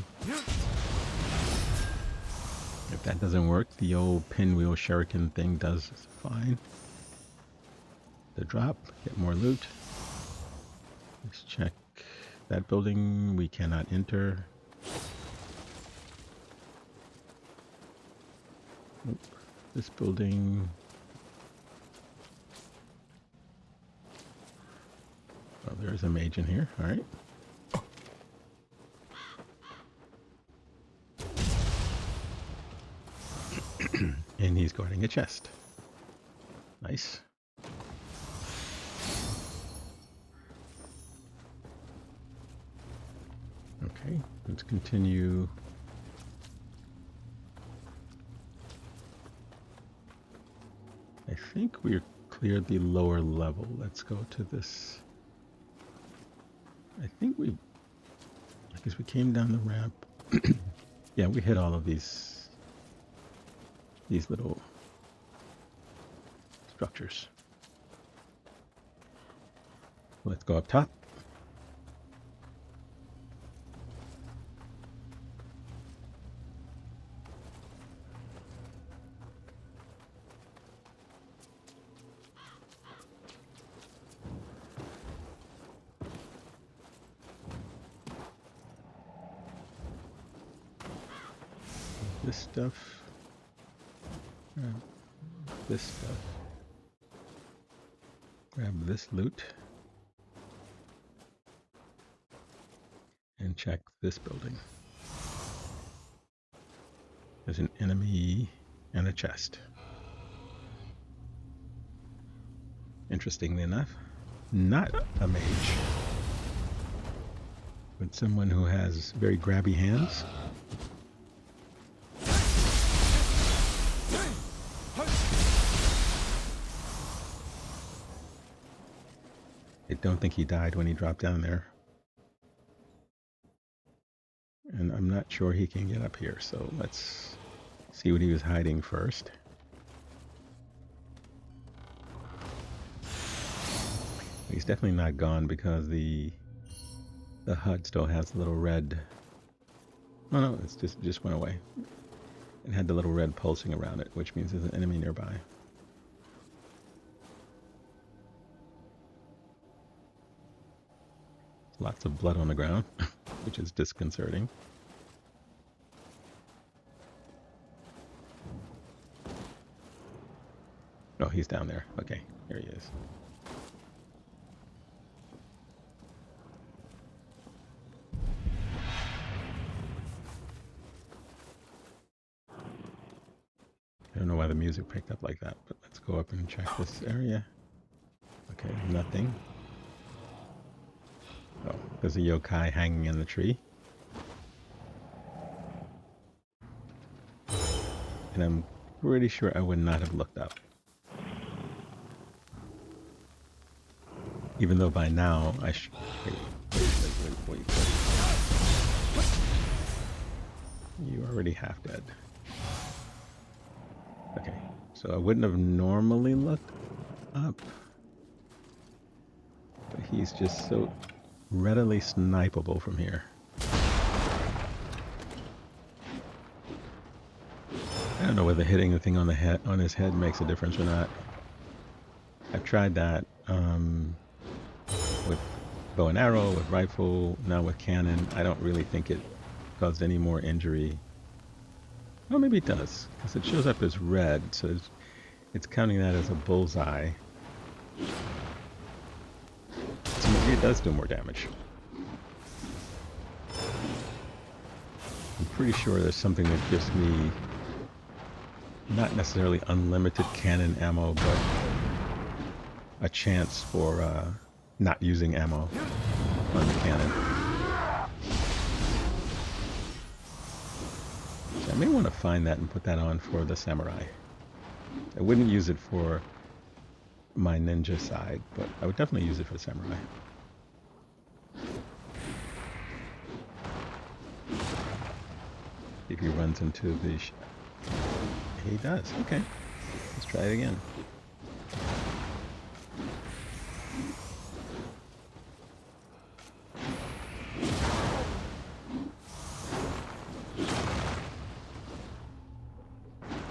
If that doesn't work, the old pinwheel shuriken thing does fine. The drop, get more loot. Let's check that building. We cannot enter. Nope. This building. Oh, there's a mage in here. All right. And he's guarding a chest. Nice. Okay, let's continue. I think we're cleared the lower level. Let's go to this. I guess we came down the ramp. Yeah, we hit all of these little structures. Let's go up top. This stuff. This stuff. Grab this loot. And check this building. There's an enemy and a chest. Interestingly enough, not a mage, but someone who has very grabby hands. I don't think he died when he dropped down there. And I'm not sure he can get up here, so let's see what he was hiding first. He's definitely not gone because the HUD still has the little red. Oh no, it's just went away. It had the little red pulsing around it, which means there's an enemy nearby. Lots of blood on the ground, which is disconcerting. Oh, he's down there. Okay, here he is. I don't know why the music picked up like that, but let's go up and check this area. Okay, nothing. Oh, there's a yokai hanging in the tree. And I'm pretty sure I would not have looked up. Even though by now I should... Wait. You're already half dead. Okay, so I wouldn't have normally looked up. But he's just so readily snipeable from here. I don't know whether hitting the thing on the head, on his head, makes a difference or not. I've tried that with bow and arrow, with rifle, now with cannon. I don't really think it caused any more injury. Well, maybe it does, because it shows up as red, so it's counting that as a bullseye. So maybe it does do more damage. I'm pretty sure there's something that gives me not necessarily unlimited cannon ammo, but a chance for not using ammo on the cannon. So I may want to find that and put that on for the samurai. I wouldn't use it for my ninja side, but I would definitely use it for samurai. If he runs into the... He does. Okay. Let's try it again.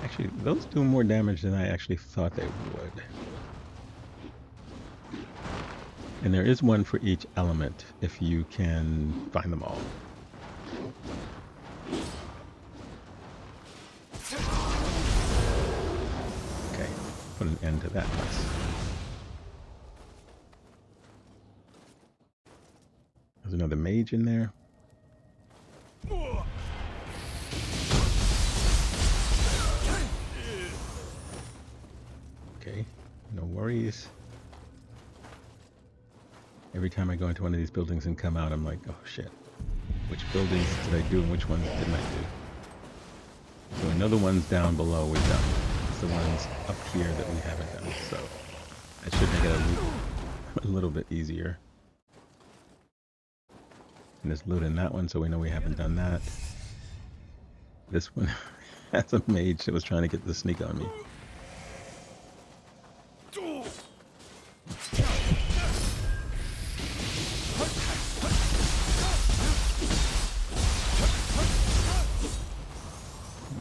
Actually, those do more damage than I actually thought they would. And there is one for each element if you can find them all. Okay, put an end to that mess. There's another mage in there. Okay, no worries. Every time I go into one of these buildings and come out, I'm like, oh shit. which buildings did I do and which ones didn't I do. So I know the ones down below we've done. It's the ones up here that we haven't done. So that should make it a little bit easier. And there's loot in that one, so we know we haven't done that. This one has a mage that was trying to get the sneak on me.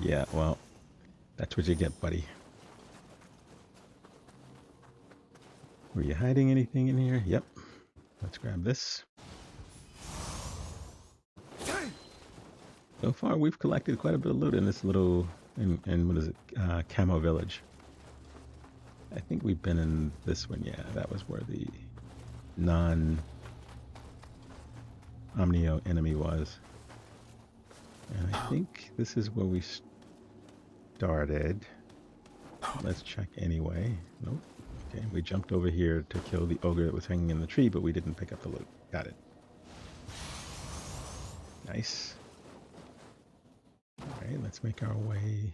Yeah, well, that's what you get, buddy. Were you hiding anything in here? Yep. Let's grab this. So far, we've collected quite a bit of loot in this little, in what is it, Kamo Village. I think we've been in this one, yeah. That was where the non-Onmyo enemy was. And I think this is where we started. Let's check anyway. Nope. Okay, we jumped over here to kill the ogre that was hanging in the tree, but we didn't pick up the loot. Got it. Nice. Alright, let's make our way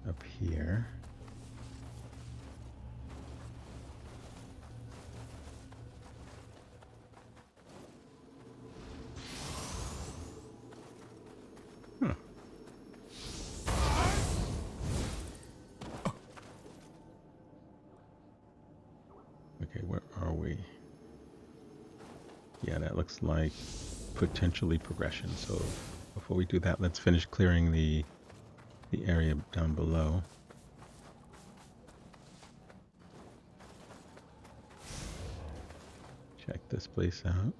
up here. Huh. Okay, where are we? Yeah, that looks like potentially progression. So before we do that, let's finish clearing the area down below. Check this place out.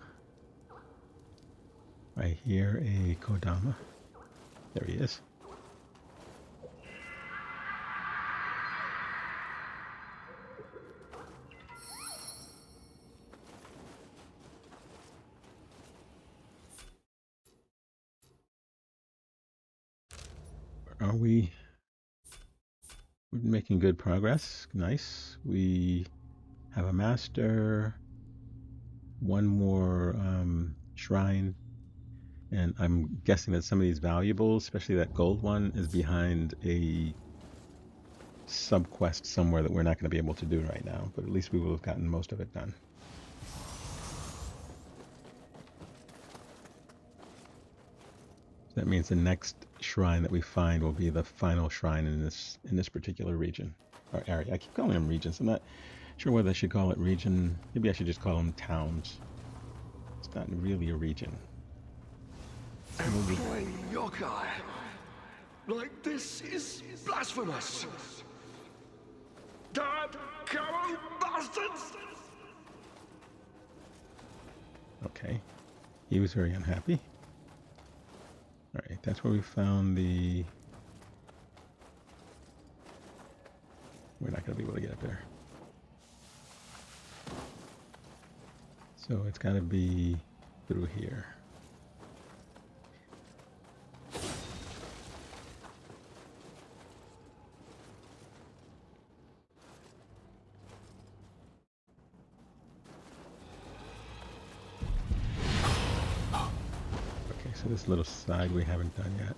I hear a Kodama. There he is. Are we? We're making good progress. Nice. We have a master, one more shrine, and I'm guessing that some of these valuables, especially that gold one, is behind a sub-quest somewhere that we're not going to be able to do right now, but at least we will have gotten most of it done. So that means the next shrine that we find will be the final shrine in this particular region or area. I keep calling them regions. I'm not sure whether I should call it region. Maybe I should just call them towns. It's not really a region. Employing yokai like this is blasphemous. Damn Kamo bastards! Okay. He was very unhappy. Alright, that's where we found the... We're not going to be able to get up there. So it's got to be through here. So this little side we haven't done yet.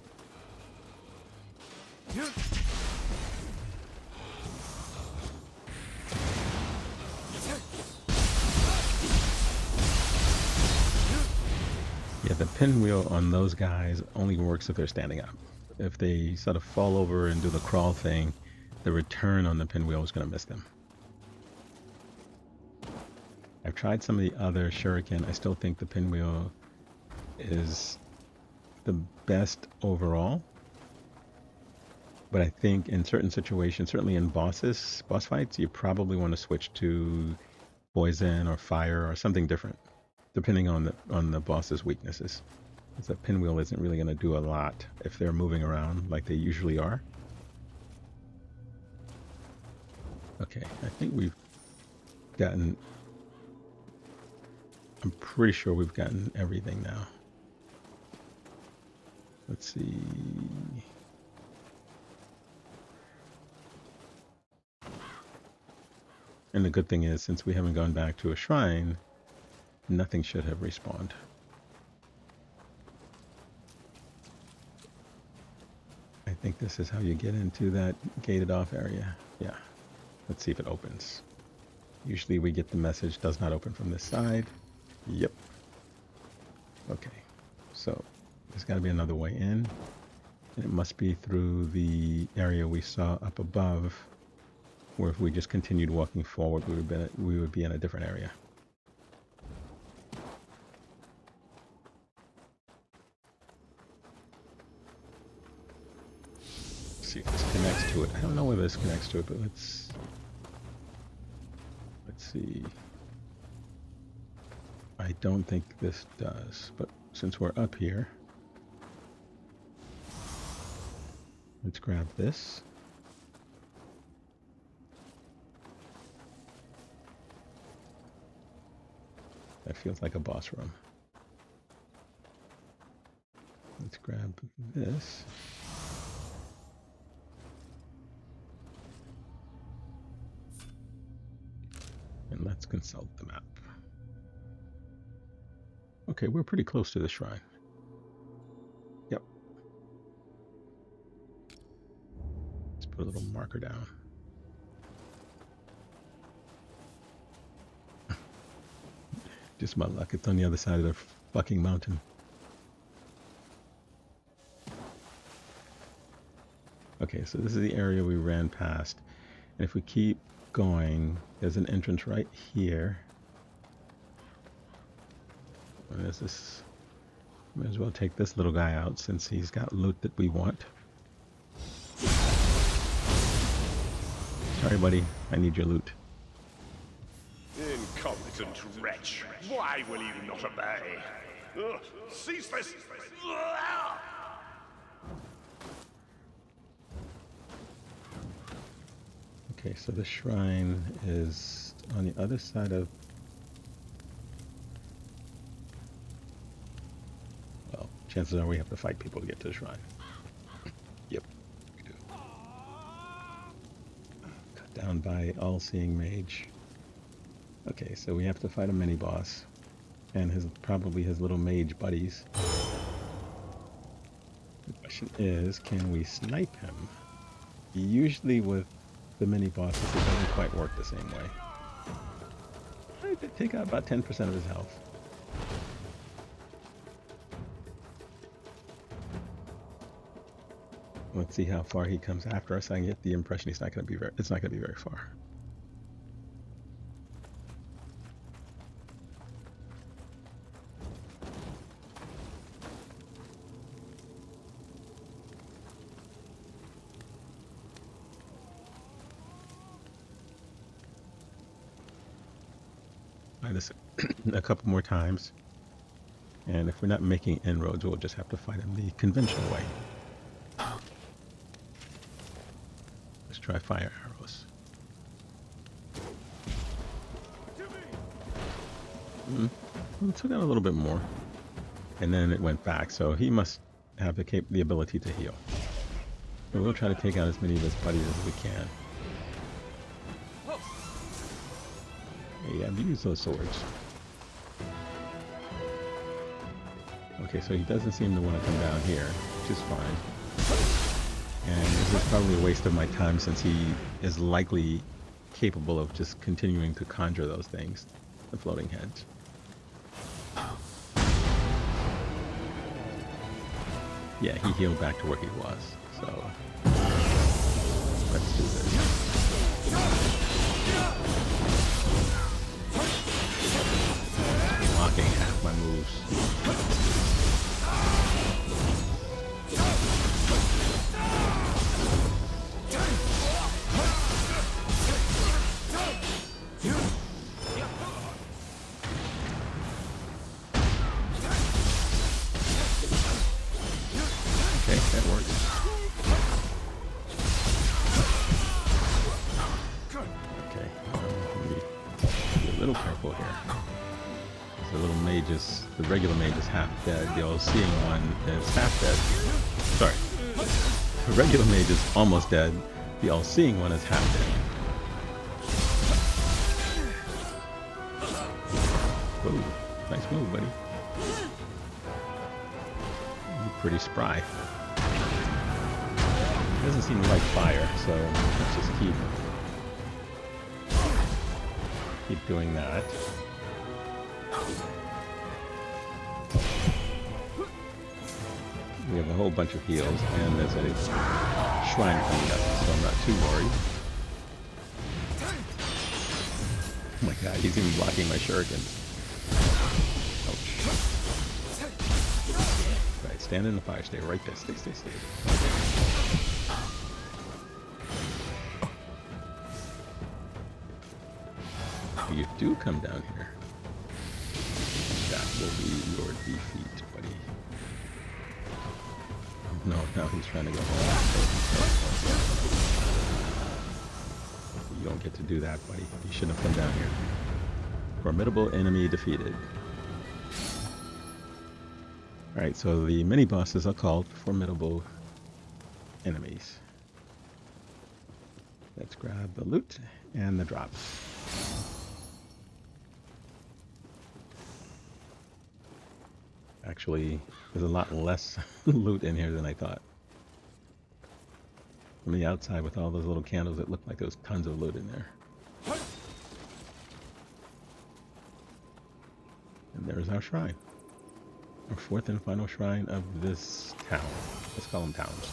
Yeah, the pinwheel on those guys only works if they're standing up. If they sort of fall over and do the crawl thing, the return on the pinwheel is going to miss them. I've tried some of the other shuriken. I still think the pinwheel is the best overall, but I think in certain situations, certainly in boss fights, you probably want to switch to poison or fire or something different, depending on the boss's weaknesses. Because the pinwheel isn't really going to do a lot if they're moving around like they usually are. Okay, I think we've gotten... I'm pretty sure we've gotten everything now. Let's see. And the good thing is, since we haven't gone back to a shrine, nothing should have respawned. I think this is how you get into that gated off area. Yeah. Let's see if it opens. Usually we get the message, does not open from this side. Yep. Okay. So there's got to be another way in. And it must be through the area we saw up above, where if we just continued walking forward, we would be in a different area. Let's see if this connects to it. I don't know whether this connects to it, but let's see. I don't think this does, but since we're up here, let's grab this. That feels like a boss room. Let's grab this. And let's consult the map. Okay, we're pretty close to the shrine. Yep. Let's put a little marker down. Just my luck, it's on the other side of the fucking mountain. Okay, so this is the area we ran past. And if we keep going, there's an entrance right here. And there's this. Might as well take this little guy out since he's got loot that we want. Sorry, buddy. I need your loot. Incompetent wretch! Why will you not obey? Ugh, cease this! Okay, so the shrine is on the other side of... Well, chances are we have to fight people to get to the shrine. Yep, we do. Cut down by All-Seeing Mage. Okay, so we have to fight a mini-boss. And probably his little mage buddies. The question is, can we snipe him? Usually with the mini-bosses, it doesn't quite work the same way. I could take out about 10% of his health. Let's see how far he comes after us. I get the impression it's not going to be very far. This a couple more times, and if we're not making inroads, we'll just have to fight him the conventional way. Let's try fire arrows. It took out a little bit more, and then it went back, so he must have the ability to heal. So we'll try to take out as many of his buddies as we can. Yeah, use those swords. Okay, so he doesn't seem to want to come down here, which is fine. And this is probably a waste of my time since he is likely capable of just continuing to conjure those things, the floating heads. Yeah, he healed back to where he was, so let's do this. Blocking half my moves. Okay, that works. Okay, be a little careful here. The little mage is, the regular mage is half dead. The all-seeing one is half dead. Sorry. The regular mage is almost dead. The all-seeing one is half dead. Let's move, buddy. You're pretty spry. Doesn't seem to like fire, so let's just keep doing that. We have a whole bunch of heals, and there's a shrine coming up, so I'm not too worried. Oh my god, he's even blocking my shurikens. Ouch. Right, stand in the fire, stay right there, stay. You do come down here. That will be your defeat, buddy. No, now he's trying to go home. You don't get to do that, buddy. You shouldn't have come down here. Formidable enemy defeated. Alright, so the mini-bosses are called formidable enemies. Let's grab the loot and the drops. Actually, there's a lot less loot in here than I thought. From the outside with all those little candles, it looked like there was tons of loot in there. And there's our shrine. Our fourth and final shrine of this town. Let's call them towns.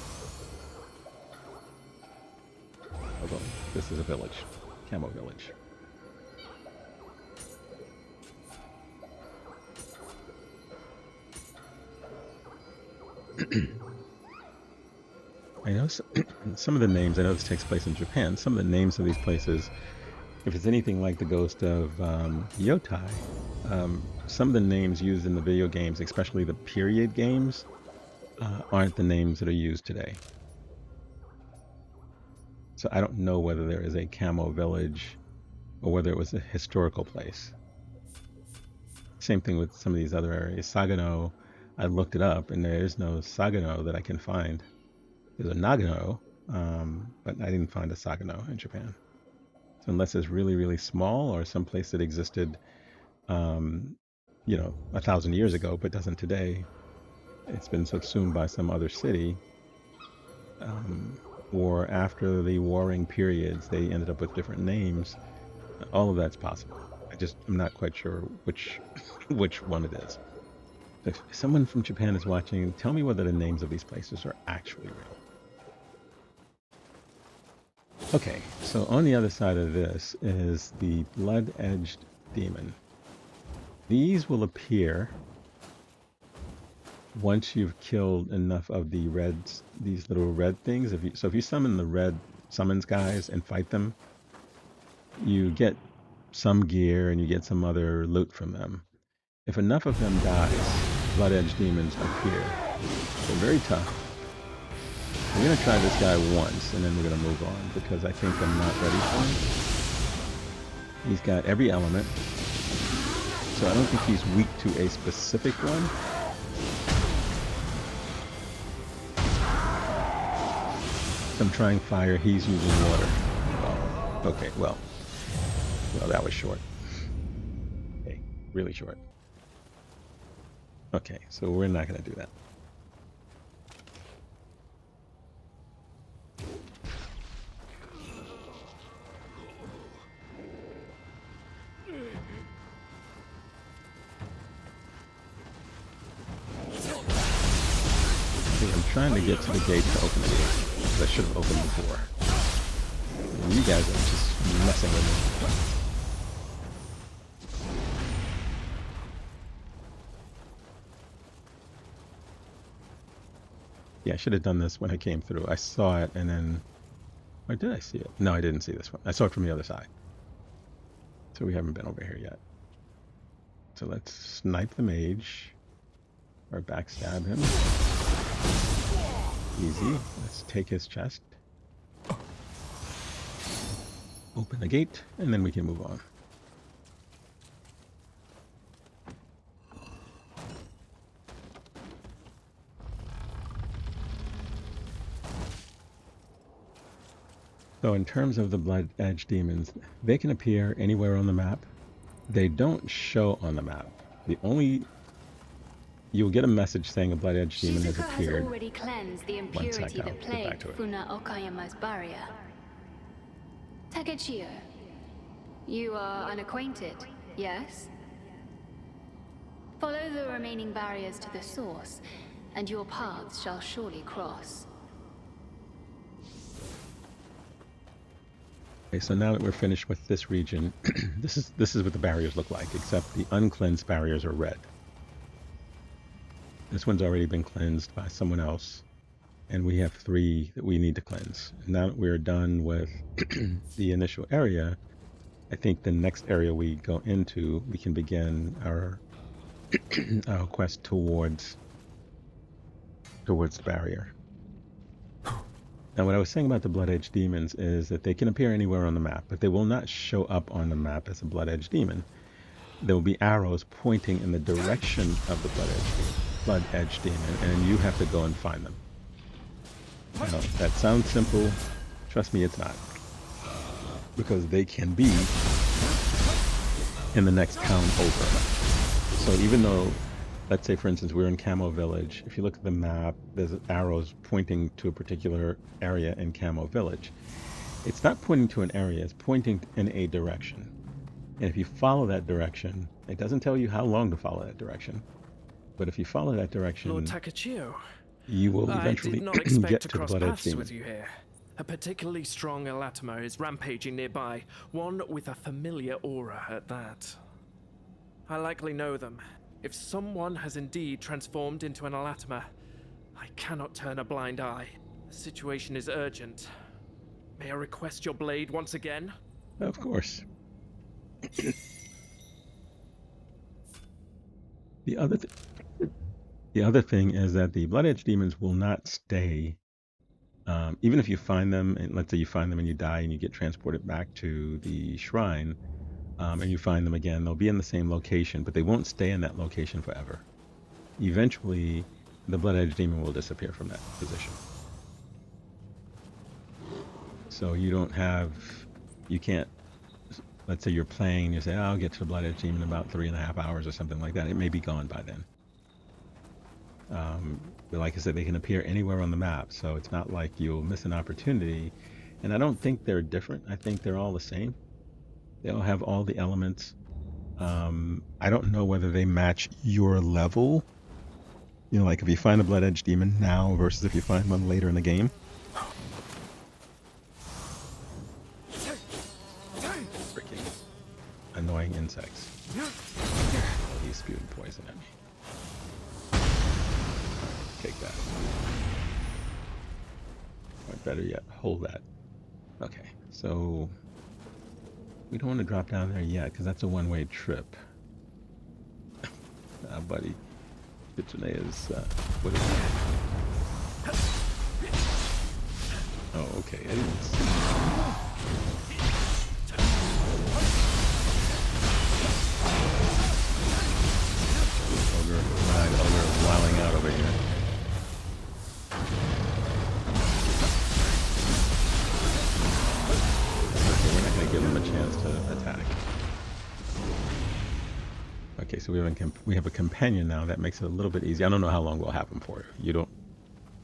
Although, this is a village. Kamo Village. I know some of the names, I know this takes place in Japan, some of the names of these places, if it's anything like the ghost of Yotai, some of the names used in the video games, especially the period games, aren't the names that are used today. So I don't know whether there is a Kamo Village or whether it was a historical place. Same thing with some of these other areas. Sagano, I looked it up, and there is no Sagano that I can find. There's a Nagano, but I didn't find a Sagano in Japan. So unless it's really, really small or some place that existed, 1,000 years ago, but doesn't today, it's been subsumed by some other city, or after the warring periods, they ended up with different names. All of that's possible. I'm not quite sure which one it is. If someone from Japan is watching, tell me whether the names of these places are actually real. Okay, so on the other side of this is the blood-edged demon. These will appear once you've killed enough of the reds, these little red things. If you summon the red summons guys and fight them, you get some gear and you get some other loot from them. If enough of them dies, blood-edged demons appear. They're very tough. We're going to try this guy once, and then we're going to move on, because I think I'm not ready for him. He's got every element, so I don't think he's weak to a specific one. I'm trying fire, he's using water. Oh, okay, well, that was short. Okay, really short. Okay, so we're not going to do that. I'm trying to get to the gate to open the gate, because I should have opened before. And you guys are just messing with me. Yeah, I should have done this when I came through. I saw it, and then... Or did I see it? No, I didn't see this one. I saw it from the other side. So we haven't been over here yet. So let's snipe the mage. Or backstab him. Easy. Let's take his chest. Open the gate, and then we can move on. So in terms of the blood-edged demons, they can appear anywhere on the map. They don't show on the map. You'll get a message saying a Blood Edge demon has Shizuka has appeared. already cleansed the One sec, impurity I'll that get back plagued to it. Funa Okayama's barrier. Takechiyo, you are unacquainted, yes? Follow the remaining barriers to the source, and your paths shall surely cross. Okay, so now that we're finished with this region, this is what the barriers look like, except the uncleansed barriers are red. This one's already been cleansed by someone else, and we have 3 that we need to cleanse. Now that we're done with the initial area, I think the next area we go into, we can begin our quest towards the barrier. Now, what I was saying about the Blood Edge demons is that they can appear anywhere on the map, but they will not show up on the map as a Blood Edge demon. There will be arrows pointing in the direction of the Blood Edge demon, and you have to go and find them. Now, that sounds simple. Trust me, it's not. Because they can be in the next town over. So even though, let's say for instance, we're in Kamo Village, if you look at the map, there's arrows pointing to a particular area in Kamo Village. It's not pointing to an area, it's pointing in a direction. And if you follow that direction, it doesn't tell you how long to follow that direction. But if you follow that direction, Lord Takechiyo, you will I eventually did not expect get to to the cross Blood Edge paths demon. with you here. A particularly strong Elatama is rampaging nearby, one with a familiar aura at that. I likely know them. If someone has indeed transformed into an Elatama, I cannot turn a blind eye. The situation is urgent. May I request your blade once again? Of course. The other thing is that the Blood Edge demons will not stay. Even if you find them, and let's say you find them and you die and you get transported back to the shrine, and you find them again, they'll be in the same location, but they won't stay in that location forever. Eventually, the Blood Edge demon will disappear from that position. So you can't, let's say you're playing and you say, oh, I'll get to the Blood Edge demon in about 3.5 hours or something like that. It may be gone by then. But like I said, they can appear anywhere on the map, so it's not like you'll miss an opportunity. And I don't think they're different. I think they're all the same. They all have all the elements. I don't know whether they match your level. You know, like if you find a Blood Edge demon now versus if you find one later in the game. Freaking annoying insects. He's spewing poison at me. Take that. Or better yet, hold that. Okay, so we don't want to drop down there yet because that's a one-way trip. Buddy, Kitsune is what is that? Oh, okay. I didn't see. Ogre wilding out over here. Okay, we're not going to give him a chance to attack. Okay, so we have a companion now. That makes it a little bit easier. I don't know how long we'll have him for. You don't,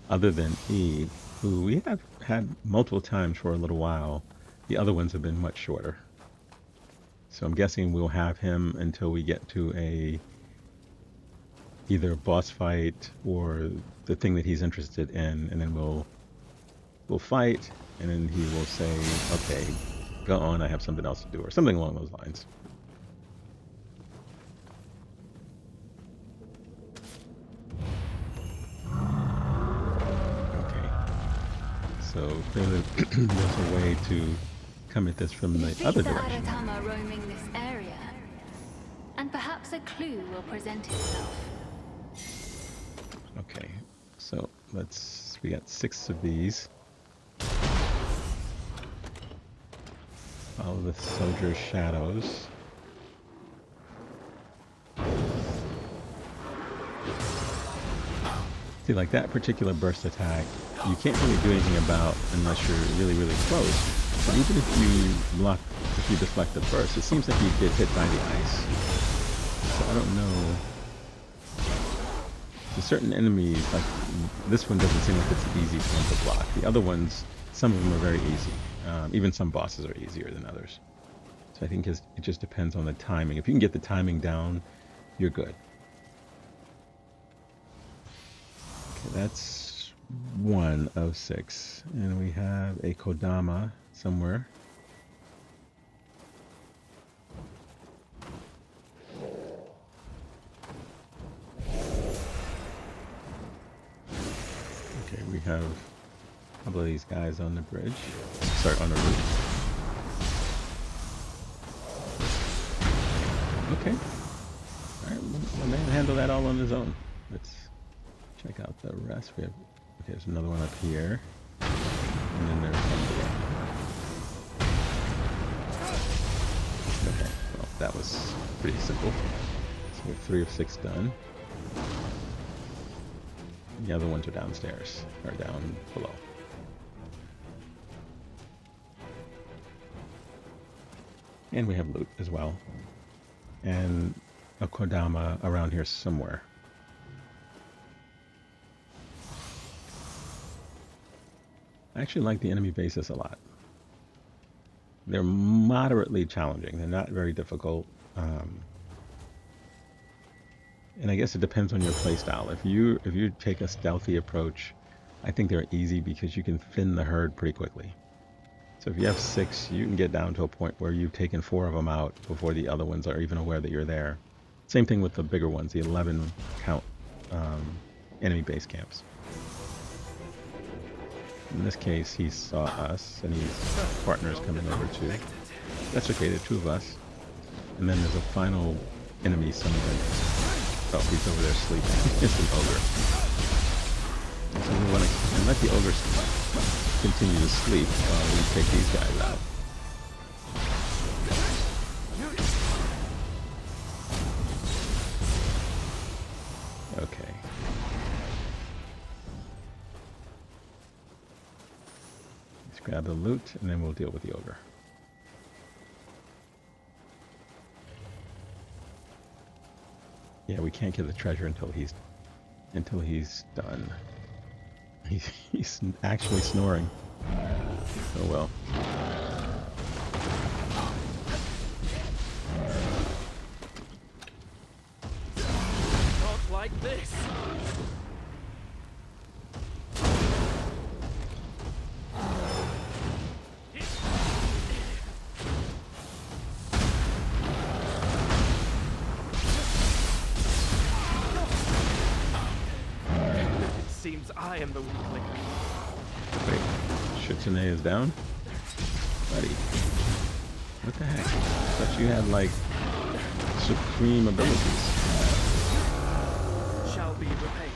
other than E, who we have had multiple times for a little while. The other ones have been much shorter. So I'm guessing we'll have him until we get to either a boss fight or the thing that he's interested in, and then we'll fight, and then he will say, okay, go on, I have something else to do, or something along those lines. Okay, so clearly there's a way to come at this from the other direction. Aratama roaming this area, and perhaps a clue will present itself. Okay, so we got 6 of these. Follow the soldier's shadows. See, like that particular burst attack, you can't really do anything about unless you're really, really close. But even if you deflect the burst, it seems like you get hit by the ice. So I don't know. To certain enemies, like this one doesn't seem like it's the easiest one to block. The other ones, some of them are very easy. Even some bosses are easier than others. So I think it just depends on the timing. If you can get the timing down, you're good. Okay, that's 1 of 6. And we have a Kodama somewhere. Okay, we have a couple of these guys on the bridge. Sorry, on the roof. Okay. Alright, my man handled that all on his own. Let's check out the rest. We have, okay, there's another one up here. And then there's one below. Okay, well, that was pretty simple. So we have 3 of 6 done. The other ones are downstairs, or down below. And we have loot as well. And a Kodama around here somewhere. I actually like the enemy bases a lot. They're moderately challenging. They're not very difficult. And I guess it depends on your playstyle. If you take a stealthy approach, I think they're easy because you can thin the herd pretty quickly. So if you have 6, you can get down to a point where you've taken 4 of them out before the other ones are even aware that you're there. Same thing with the bigger ones, the 11 count enemy base camps. In this case, he saw us, and his partner's coming over too. That's okay, there are 2 of us. And then there's a final enemy summoned. Oh, he's over there sleeping. It's an ogre. So we want to let the ogre continue to sleep while we take these guys out. Okay. Let's grab the loot and then we'll deal with the ogre. Yeah, we can't get the treasure until he's done. He's actually snoring. Oh well. Not like this. Seems I am the weak link. Wait, Shitsune is down? Buddy. What the heck? I thought you had, like, supreme abilities. Shall be repaid.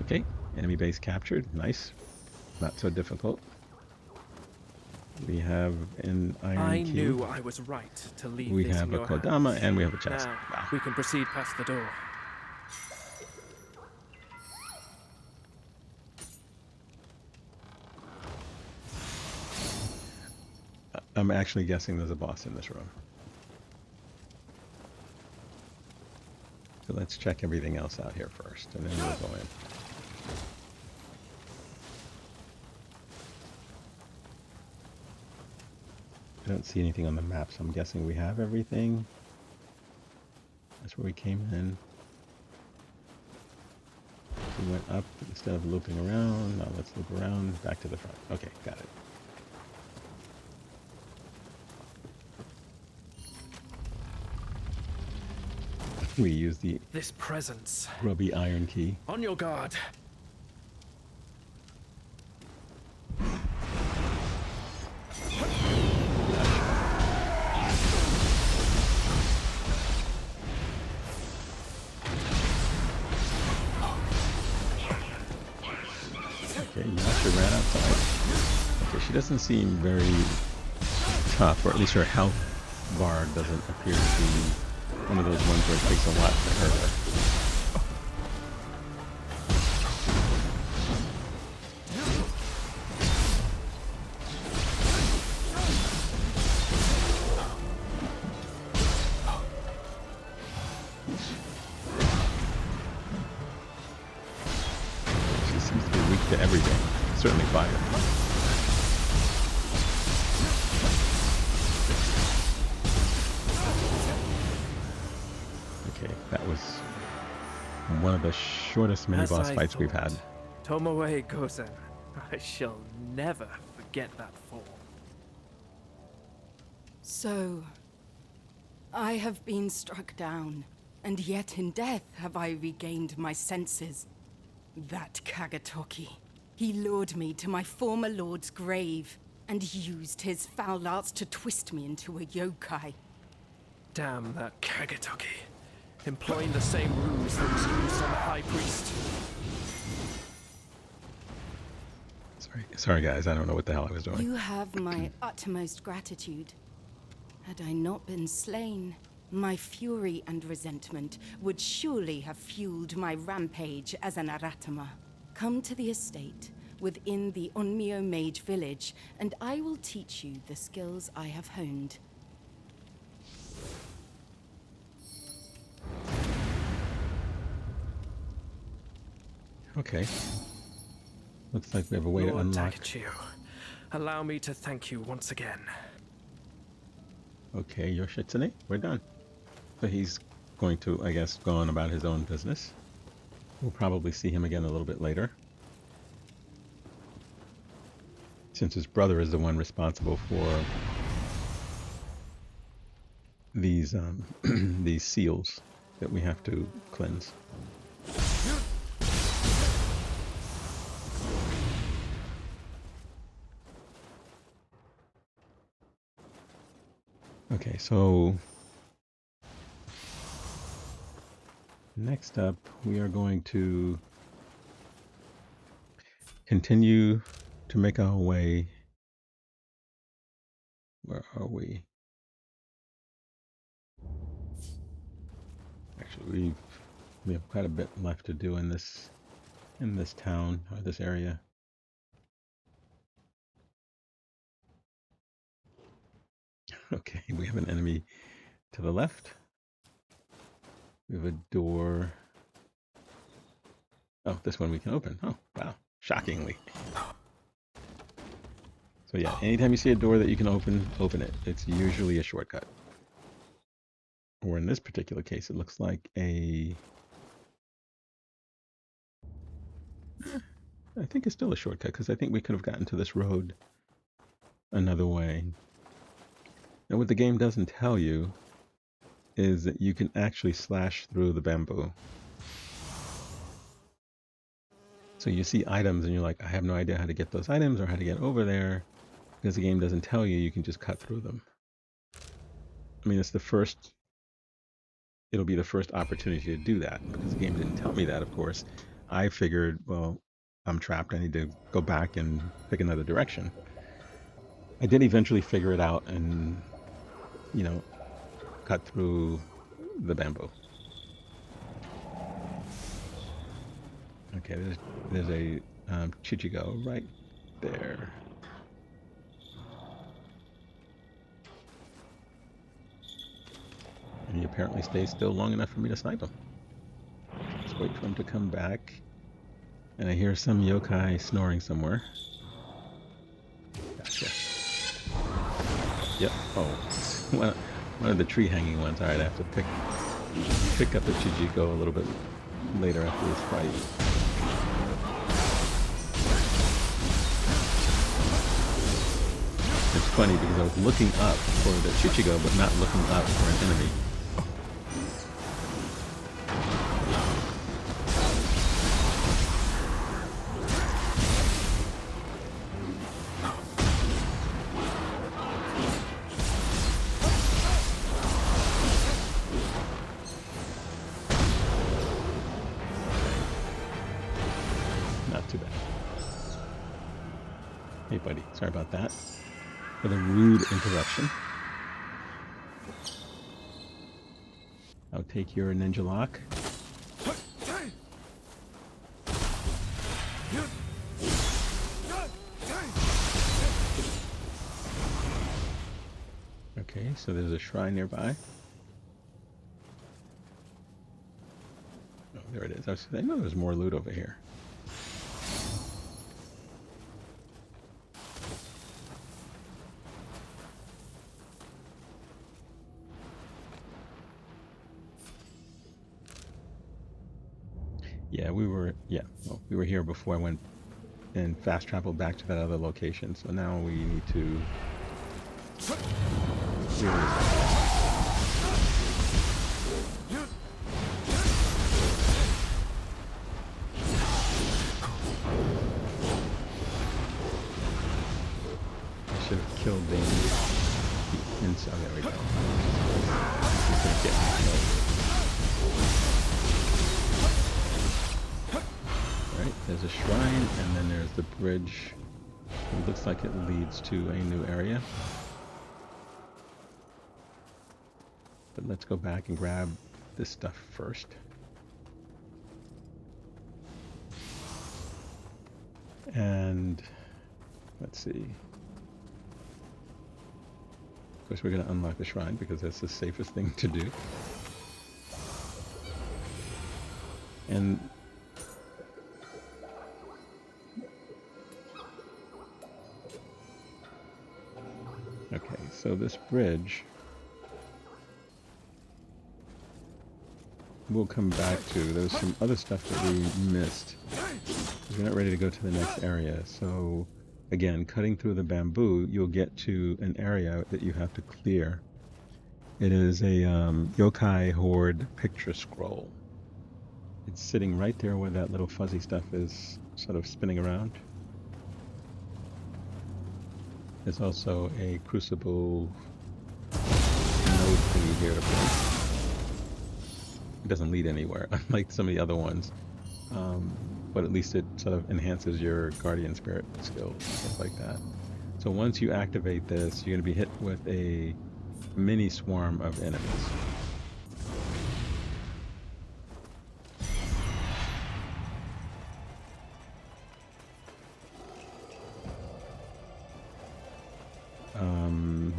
Okay, enemy base captured. Nice. Not so difficult. We have an iron key. knew I was right to leave We this have in a your Kodama hands. and we have a chest. Now, Wow. we can proceed past the door. I'm actually guessing there's a boss in this room. So let's check everything else out here first, and then we'll go in. I don't see anything on the map, so I'm guessing we have everything. That's where we came in. We went up instead of looping around. Now let's loop around back to the front. Okay, got it. We use the This presence. grubby iron key. On your guard. Okay, Yasha ran outside. Okay, she doesn't seem very tough, or at least her health bar doesn't appear to be one of those ones where it takes a lot to hurt her. to everything. Certainly fire. Okay, that was one of the shortest mini-boss fights we've had. Tomoe Gozen. I shall never forget that fall. So, I have been struck down, and yet in death have I regained my senses. That Kagetoki. He lured me to my former lord's grave, and used his foul arts to twist me into a yokai. Damn that Kagetoki. Employing the same ruse that was used on the High Priest. Sorry guys, I don't know what the hell I was doing. You have my utmost gratitude. Had I not been slain, my fury and resentment would surely have fueled my rampage as an Aratama. Come to the estate within the Onmyo Mage village, and I will teach you the skills I have honed. Okay. Looks like we have a way to Lord unlock. Takechiyo, allow me to thank you once again. Okay, Yoshitsune, we're done. So he's going to, I guess, go on about his own business. We'll probably see him again a little bit later, since his brother is the one responsible for these these seals that we have to cleanse. Okay, so next up we are going to continue to make our way. Where are we? Actually, we have quite a bit left to do in this town or this area. Okay, we have an enemy to the left. We have a door. Oh, this one we can open. Oh, wow. Shockingly. So yeah, anytime you see a door that you can open it. It's usually a shortcut. Or in this particular case, it looks like a... I think it's still a shortcut, because I think we could have gotten to this road another way. Now what the game doesn't tell you is that you can actually slash through the bamboo. So you see items and you're like, I have no idea how to get those items or how to get over there, because the game doesn't tell you, you can just cut through them. I mean, it'll be the first opportunity to do that, because the game didn't tell me that, of course. I figured, well, I'm trapped, I need to go back and pick another direction. I did eventually figure it out and, you know, cut through the bamboo. Okay, there's a Chichigo right there. And he apparently stays still long enough for me to snipe him. Just wait for him to come back. And I hear some yokai snoring somewhere. Gotcha. Yep. Oh, one of the tree hanging ones. Alright, I have to pick up the Chichigo a little bit later after this fight. It's funny because I was looking up for the Chichigo, but not looking up for an enemy. Not too bad. Hey buddy, sorry about that. For the rude interruption. I'll take your ninja lock. Okay, so there's a shrine nearby. Oh, there it is. I know there's more loot over here. Yeah, we were here before I went and fast traveled back to that other location. So now we need to I should have killed the inside. Oh, there we go. He's gonna get me killed. Right, there's a shrine, and then there's the bridge. It looks like it leads to a new area. But let's go back and grab this stuff first. And let's see. Of course, we're going to unlock the shrine because that's the safest thing to do. And okay, so this bridge we'll come back to. There's some other stuff that we missed. We're not ready to go to the next area. So again, cutting through the bamboo, you'll get to an area that you have to clear. It is a yokai horde picture scroll. It's sitting right there where that little fuzzy stuff is sort of spinning around. There's also a crucible node thingy here to put. It doesn't lead anywhere, unlike some of the other ones. But at least it sort of enhances your guardian spirit skills and stuff like that. So once you activate this, you're going to be hit with a mini swarm of enemies.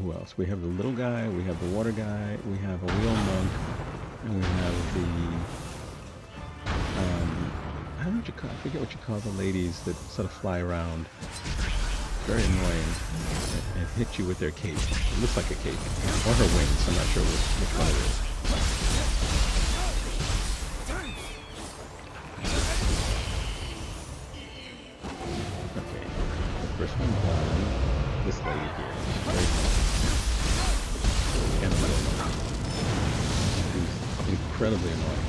Who else? We have the little guy, we have the water guy, we have a wheel monk, and we have the I don't know what you call, I forget what you call the ladies that sort of fly around. Very annoying and hit you with their cape. It looks like a cape. Or her wings, I'm not sure which one it is. Okay, the first one done. This lady here. She's very and she's incredibly annoying.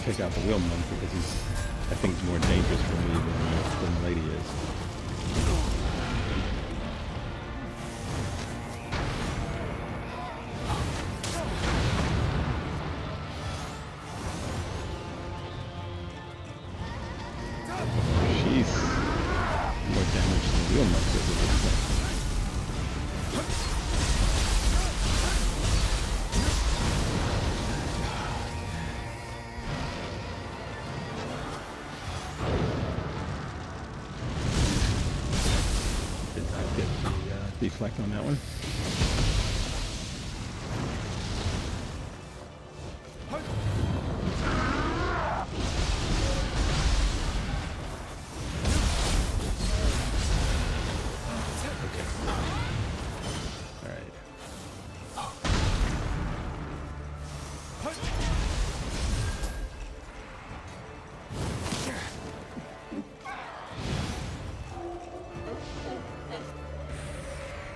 Take out the wheel monk because he's, I think, more dangerous for me than the lady is. She's more damage than the wheel monk is at this point. Deflect on that one. Okay. All right.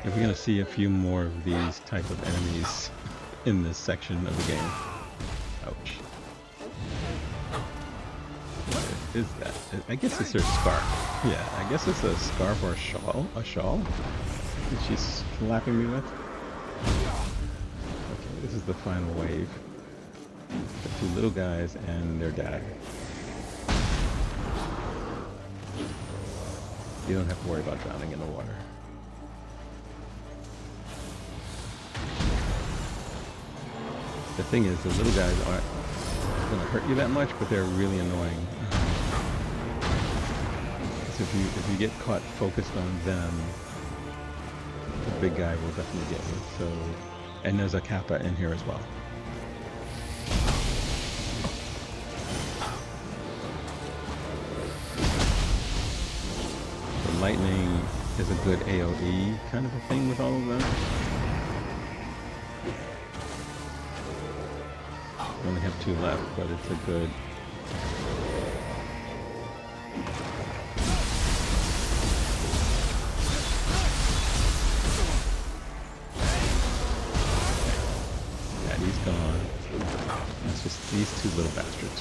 If we're going to see a few more of these type of enemies in this section of the game. Ouch. What is that? I guess it's her scarf. Yeah, I guess it's a scarf or a shawl. A shawl that she's slapping me with. Okay, this is the final wave. The two little guys and their dad. You don't have to worry about drowning in the water. The thing is, the little guys aren't going to hurt you that much, but they're really annoying. So if you get caught focused on them, the big guy will definitely get you. So, and there's a kappa in here as well. The lightning is a good AoE kind of a thing with all of them. We only have 2 left, but it's a good... Yeah, he's gone. It's just these 2 little bastards.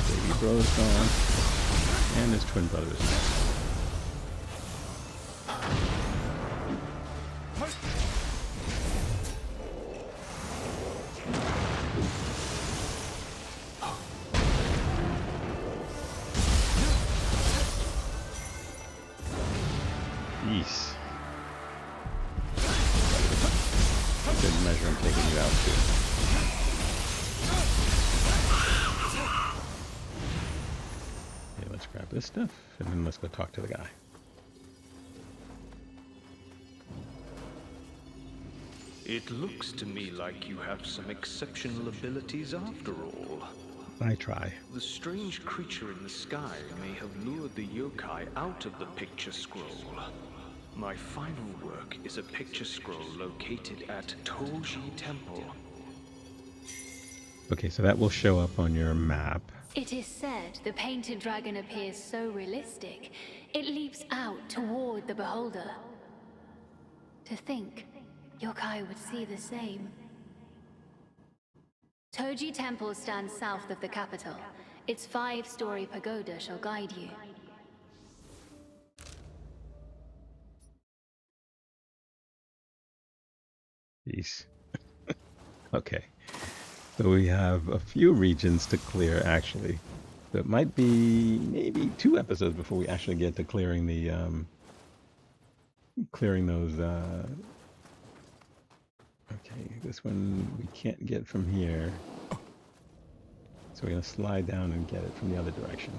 Baby bro's gone. And his twin brothers. Good measure I'm taking you out too. Okay, let's grab this stuff and then let's go talk to the guy. It looks to me like you have some exceptional abilities after all. I try. The strange creature in the sky may have lured the yokai out of the picture scroll. My final work is a picture scroll located at Toji Temple. Okay, so that will show up on your map. It is said the painted dragon appears so realistic, it leaps out toward the beholder. To think, yokai would see the same. Toji Temple stands south of the capital. Its 5-story pagoda shall guide you. Jeez. Okay. So we have a few regions to clear, actually. So it might be maybe 2 episodes before we actually get to clearing the, clearing those, okay, this one we can't get from here. So we're going to slide down and get it from the other direction.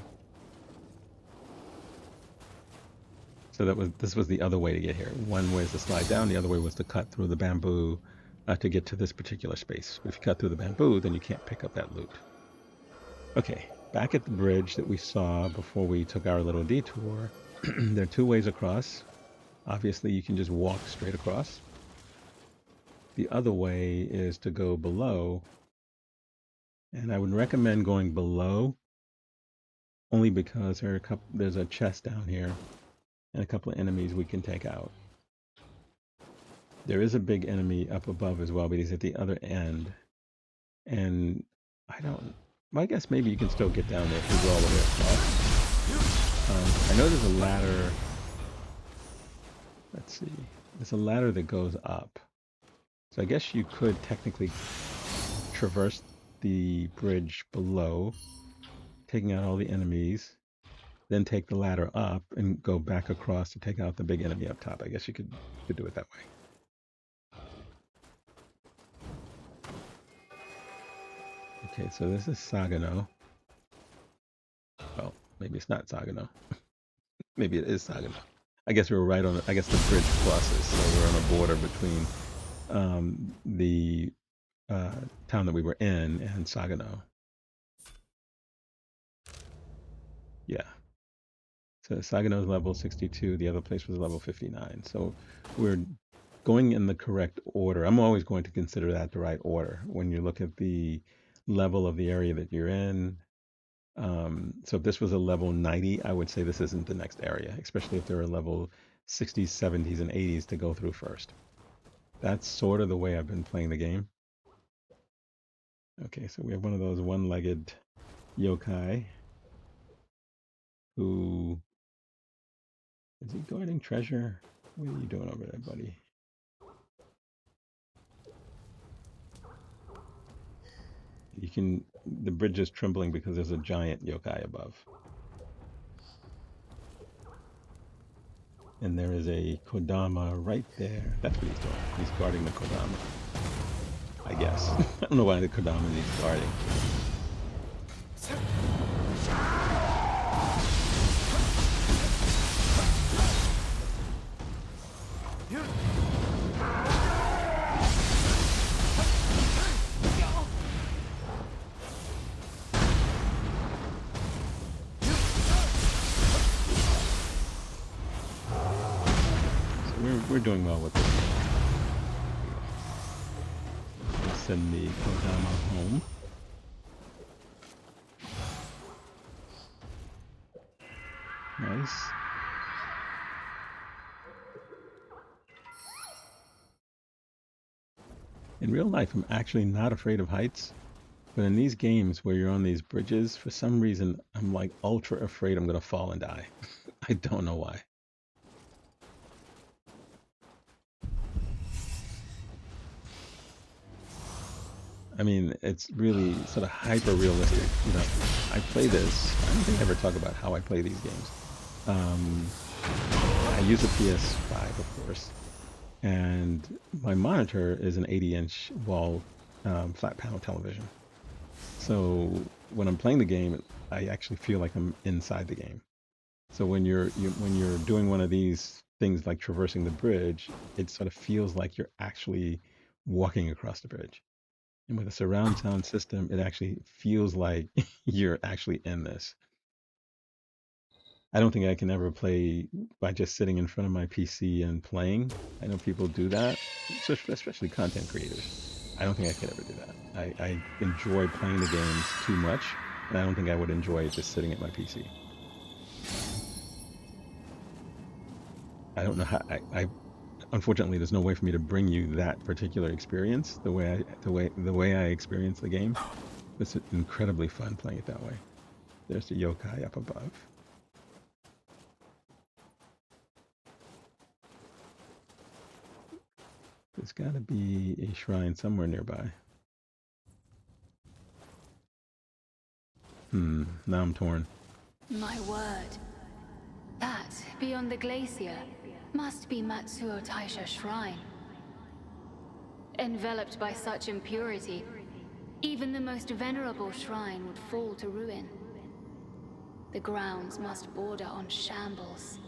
So this was the other way to get here. One way is to slide down, the other way was to cut through the bamboo to get to this particular space. If you cut through the bamboo, then you can't pick up that loot. Okay, back at the bridge that we saw before we took our little detour, there are 2 ways across. Obviously, you can just walk straight across. The other way is to go below, and I would recommend going below only because there's a chest down here and a couple of enemies we can take out. There is a big enemy up above as well, but he's at the other end. And I guess maybe you can still get down there if you go all the way across. I know there's a ladder. Let's see. There's a ladder that goes up. So I guess you could technically traverse the bridge below, taking out all the enemies, then take the ladder up and go back across to take out the big enemy up top. I guess you could do it that way. Okay, so this is Sagano. Well, maybe it's not Sagano. Maybe it is Sagano. I guess we're right on. I guess the bridge crosses, so we're on a border between the town that we were in and Sagano. Yeah. So Sagano is level 62. The other place was level 59. So we're going in the correct order. I'm always going to consider that the right order when you look at the level of the area that you're in. So if this was a level 90, I would say this isn't the next area, especially if there are level 60s, 70s, and 80s to go through first. That's sort of the way I've been playing the game. Okay, so we have one of those one-legged yokai who... Is he guarding treasure? What are you doing over there, buddy? You can... The bridge is trembling because there's a giant yokai above. And there is a Kodama right there. That's what he's doing. He's guarding the Kodama, I guess. I don't know why the Kodama needs guarding. We're doing well with this. Let's send the Kodama home. Nice. In real life, I'm actually not afraid of heights. But in these games where you're on these bridges, for some reason, I'm like ultra afraid I'm going to fall and die. I don't know why. I mean, it's really sort of hyper-realistic. You know, I play this. I don't think I ever talk about how I play these games. I use a PS5, of course, and my monitor is an 80-inch wall flat panel television. So when I'm playing the game, I actually feel like I'm inside the game. So when you're doing one of these things like traversing the bridge, it sort of feels like you're actually walking across the bridge. And with a surround sound system, it actually feels like you're actually in this. I don't think I can ever play by just sitting in front of my PC and playing. I know people do that, especially content creators. I don't think I could ever do that. I enjoy playing the games too much, and I don't think I would enjoy just sitting at my PC. I don't know how. Unfortunately, there's no way for me to bring you that particular experience the way I experience the game. It's incredibly fun playing it that way. There's the yokai up above. There's got to be a shrine somewhere nearby. Now I'm torn. My word. That, beyond the glacier, must be Matsuo Taisha Shrine. Enveloped by such impurity, even the most venerable shrine would fall to ruin. The grounds must border on shambles.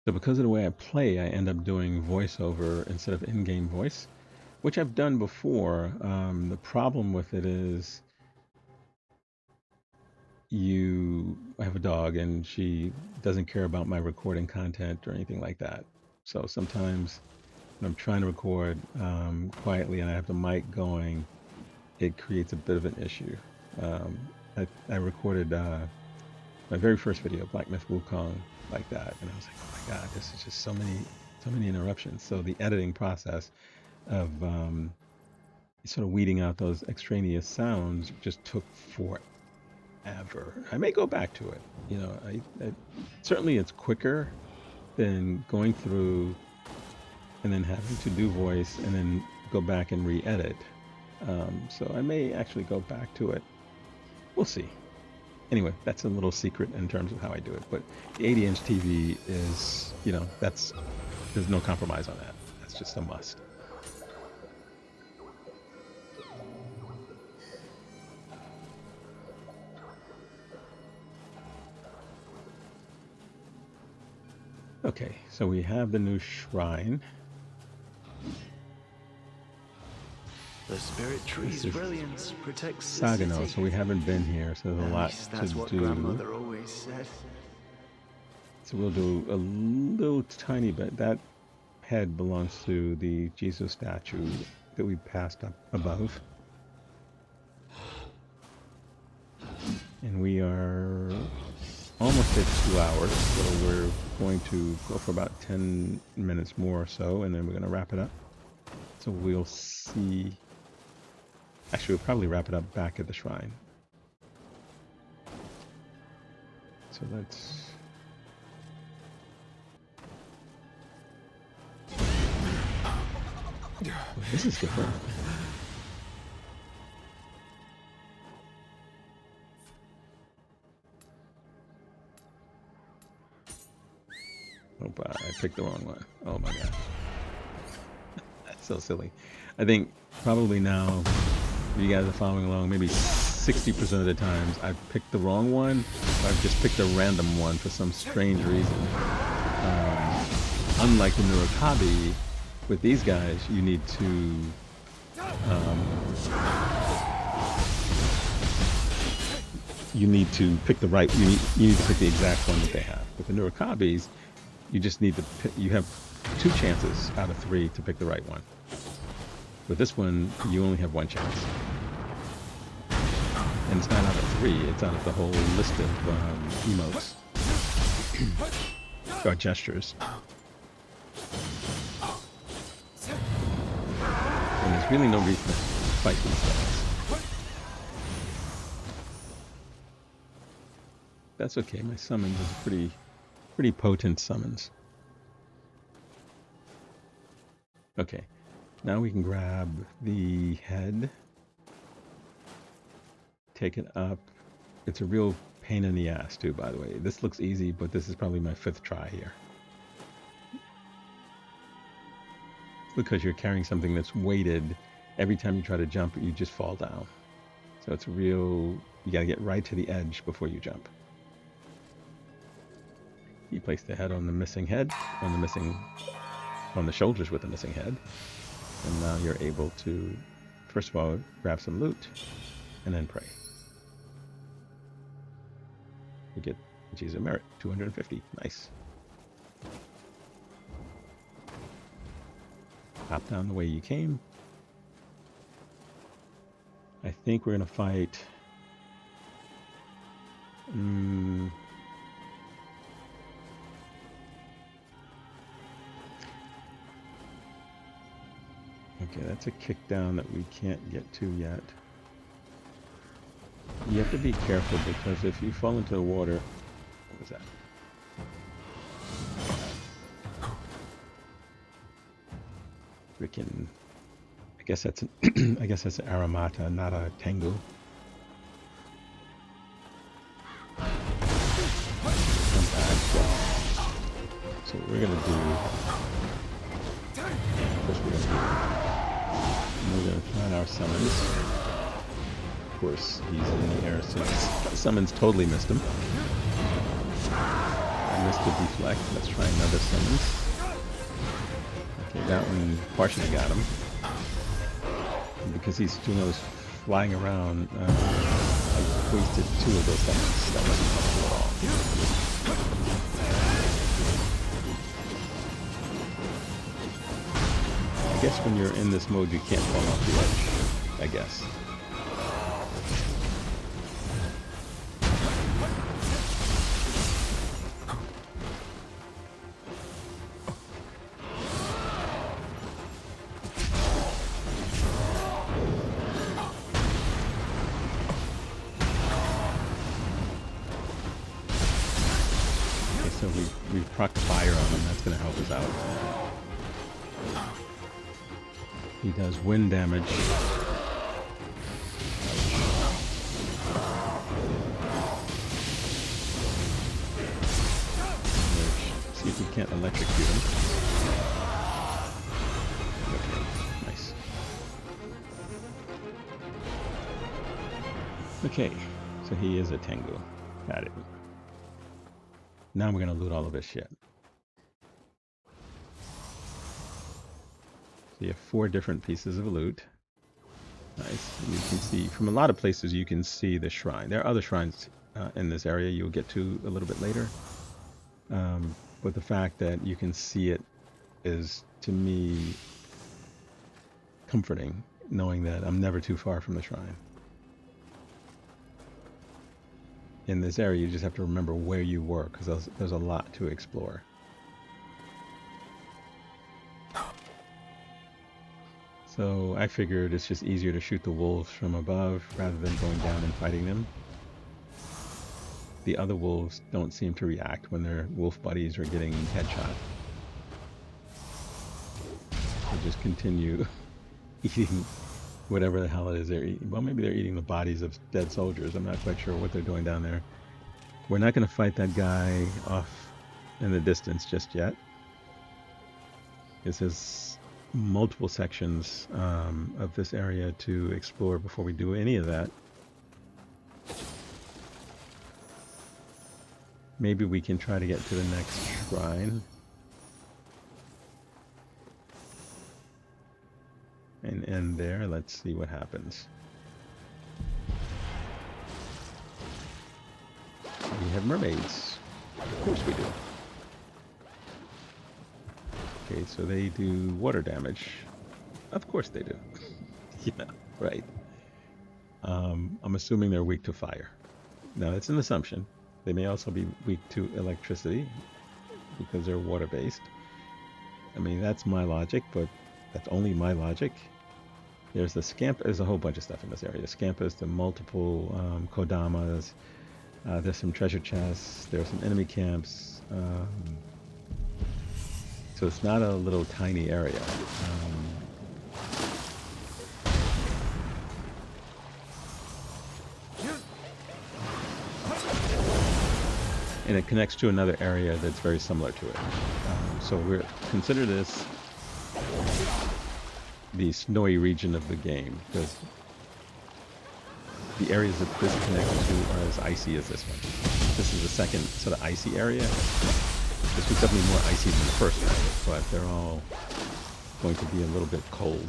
So because of the way I play, I end up doing voiceover instead of in-game voice, which I've done before. The problem with it is I have a dog and she doesn't care about my recording content or anything like that. So sometimes when I'm trying to record quietly and I have the mic going, it creates a bit of an issue. I recorded my very first video, Black Myth Wukong, like that, and I was like, oh my god, this is just so many interruptions. So the editing process of sort of weeding out those extraneous sounds just took forever. I may go back to it. You know, certainly it's quicker than going through and then having to do voice and then go back and re-edit. So I may actually go back to it. We'll see. Anyway, that's a little secret in terms of how I do it. But the 80-inch TV is, you know, there's no compromise on that. That's just a must. Okay, so we have the new shrine. The spirit tree's brilliance protects the Sagano, city. so we haven't been here, so there's a lot That's to what do. grandmother always said. So we'll do a little tiny bit. That head belongs to the Jesus statue that we passed up above. And we are almost at 2 hours, so we're going to go for about 10 minutes more or so, and then we're going to wrap it up. So we'll see. Actually, we'll probably wrap it up back at the shrine. So let's... Oh, this is different. Oh, I picked the wrong one. Oh my god. That's so silly. I think probably now, if you guys are following along, maybe 60% of the times I've picked the wrong one. Or I've just picked a random one for some strange reason. Unlike the Nurikabe, with these guys, you need to pick the right. You need to pick the exact one that they have. With the Nurikabes, you just need to pick, you have 2 chances out of 3 to pick the right one. With this one, you only have 1 chance. And it's not out of 3, it's out of the whole list of emotes. Or gestures. And there's really no reason to fight these guys. That's okay, my summons is pretty potent summons. Okay, now we can grab the head, take it up. It's a real pain in the ass too, by the way. This looks easy, but this is probably my 5th try here. Because you're carrying something that's weighted. Every time you try to jump, you just fall down. So it's real, you gotta get right to the edge before you jump. You place the head on the missing head, on the shoulders with the missing head. And now you're able to, first of all, grab some loot, and then pray. You get Jesus merit, 250, nice. Hop down the way you came. I think we're gonna fight. Okay, that's a kick down that we can't get to yet. You have to be careful because if you fall into the water, what was that? Freaking, I guess that's an I guess that's an Aramata, not a Tengu. Come back. So what we're gonna do, first we're gonna find our summons. Of course, he's in the air, so summons totally missed him. I missed a deflect. Let's try another summons. Okay, that one partially got him. And because he's doing those flying around, I wasted 2 of those summons. That wasn't helpful at all. I guess when you're in this mode, you can't fall off the edge. I guess. So we proc fire on him, that's going to help us out. He does wind damage. See if we can't electrocute him. Okay, nice. Okay, so he is a Tengu. Got it. Now we're going to loot all of his shit. So you have 4 different pieces of loot. Nice. And you can see, from a lot of places you can see the shrine. There are other shrines in this area you'll get to a little bit later. But the fact that you can see it is, to me, comforting, knowing that I'm never too far from the shrine. In this area, you just have to remember where you were, because there's a lot to explore. So I figured it's just easier to shoot the wolves from above rather than going down and fighting them. The other wolves don't seem to react when their wolf buddies are getting headshot. They just continue eating whatever the hell it is they're eating. Well, maybe they're eating the bodies of dead soldiers. I'm not quite sure what they're doing down there. We're not going to fight that guy off in the distance just yet. This is multiple sections of this area to explore before we do any of that. Maybe we can try to get to the next shrine. And end there. Let's see what happens. We have mermaids. Of course we do. Okay, so they do water damage. Of course they do. Yeah, right. I'm assuming they're weak to fire. Now, that's an assumption. They may also be weak to electricity because they're water-based. I mean, that's my logic, but that's only my logic. There's the scamp. There's a whole bunch of stuff in this area. The scampas, the multiple kodamas. There's some treasure chests. There's some enemy camps. So it's not a little tiny area. And it connects to another area that's very similar to it. So we're consider this the snowy region of the game, because the areas that this connects to are as icy as this one. This is the second sort of icy area. This was definitely more icy than the first one, but they're all going to be a little bit cold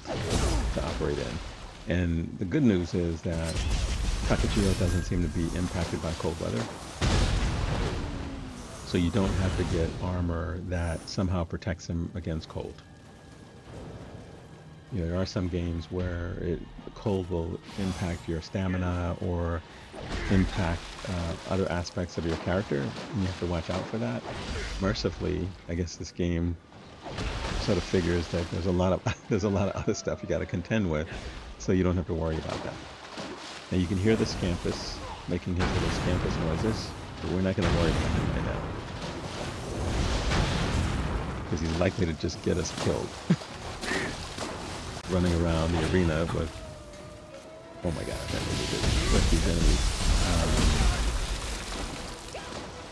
to operate in. And the good news is that Takechiyo doesn't seem to be impacted by cold weather. So you don't have to get armor that somehow protects him against cold. You know, there are some games where cold will impact your stamina or impact other aspects of your character, and you have to watch out for that. Mercifully, I guess this game sort of figures that there's a lot of other stuff you got to contend with, so you don't have to worry about that. Now you can hear the scampus making his little scampus noises, but we're not going to worry about him right now, because he's likely to just get us killed. Running around the arena with, oh my god, that really good, with these enemies.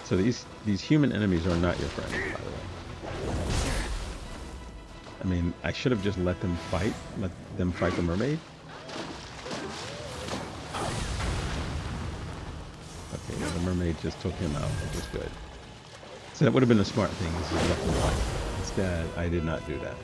So these human enemies are not your friends, by the way. I mean, I should have just let them fight the mermaid. Okay, well, the mermaid just took him out, which is good. So that would have been a smart thing, is to let them fight. Instead, I did not do that.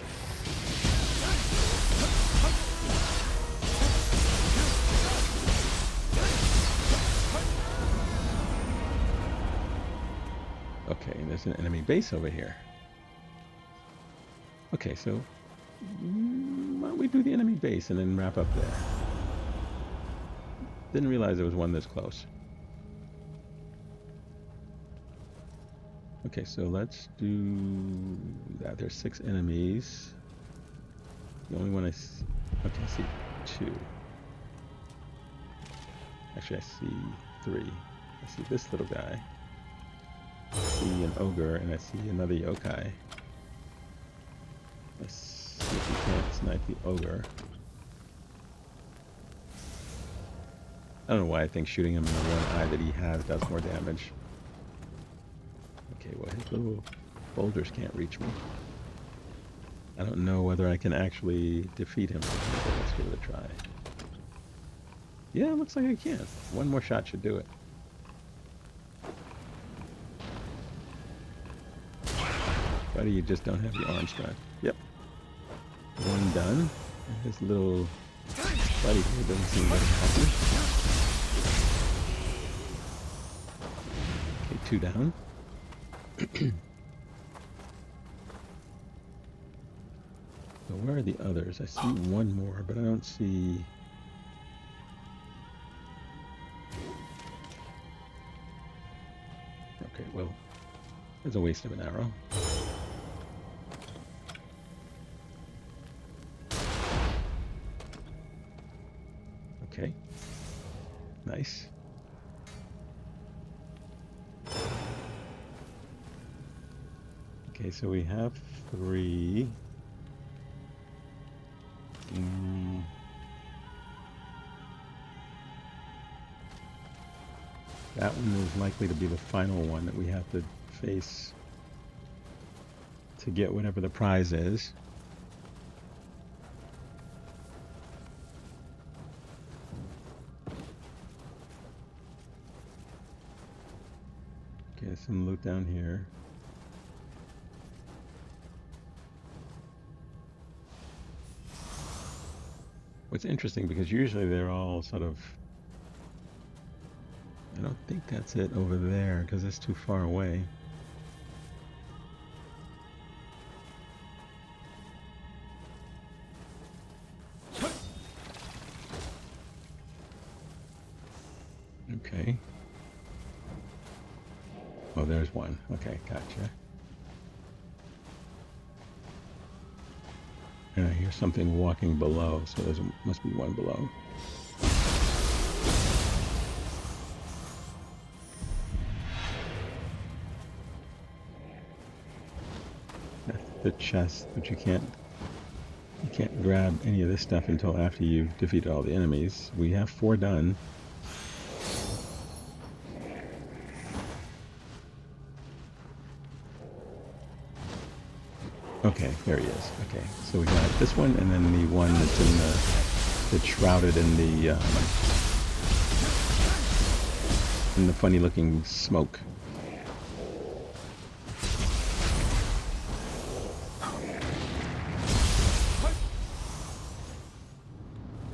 Okay, there's an enemy base over here. Okay, so why don't we do the enemy base and then wrap up there? Didn't realize there was one this close. Okay, so let's do that. There's 6 enemies. The only one I see... Okay, I see 2. Actually, I see 3. I see this little guy. I see an ogre, and I see another yokai. Let's see if we can't snipe the ogre. I don't know why I think shooting him in the one eye that he has does more damage. Okay, well, his little boulders can't reach me. I don't know whether I can actually defeat him. Okay, let's give it a try. Yeah, it looks like I can. One more shot should do it. Buddy, you just don't have the arm strength. Yep. One done. And his little buddy here doesn't seem very happy. Okay, 2 down. So where are the others? I see one more, but I don't see... Okay, well, it's a waste of an arrow. Okay. Nice. Okay, so we have 3. That one is likely to be the final one that we have to face to get whatever the prize is. Okay, some loot down here. What's interesting, because usually they're all sort of... I don't think that's it over there, because it's too far away. Okay. Oh, there's one. Okay, gotcha. And I hear something walking below, so there must be one below. That's the chest, but you can't grab any of this stuff until after you've defeated all the enemies. We have 4 done. Okay, there he is. Okay, so we got this one, and then the one that's in that's shrouded in the funny-looking smoke.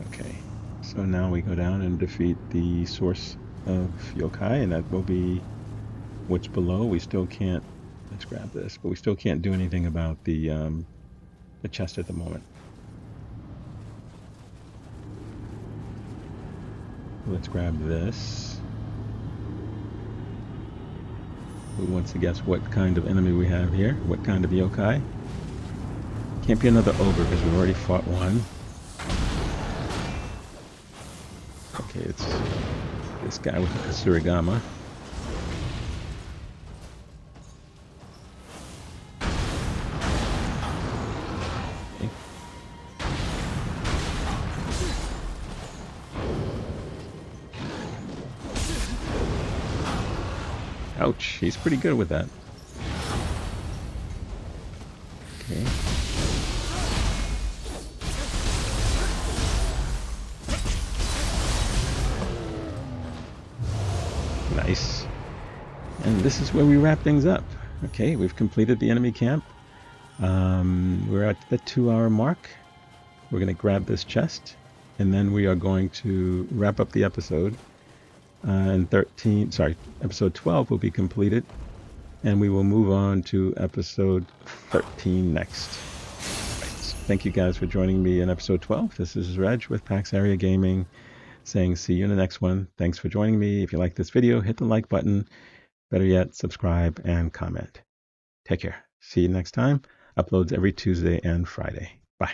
Okay, so now we go down and defeat the source of yokai, and that will be what's below. We still can't. Let's grab this, but we still can't do anything about the chest at the moment. Let's grab this. Who wants to guess what kind of enemy we have here? What kind of yokai? Can't be another ogre because we've already fought one. Okay, it's this guy with the surigama. Ouch, he's pretty good with that. Okay. Nice. And this is where we wrap things up. Okay, we've completed the enemy camp. We're at the 2-hour mark. We're going to grab this chest, and then we are going to wrap up the episode. And episode 12 will be completed, and we will move on to episode 13 next. Right. Thank you guys for joining me in episode 12. This is Reg with PaxAriaGaming saying see you in the next one. Thanks for joining me. If you like this video, hit the like button. Better yet, subscribe and comment. Take care. See you next time. Uploads every Tuesday and Friday. Bye.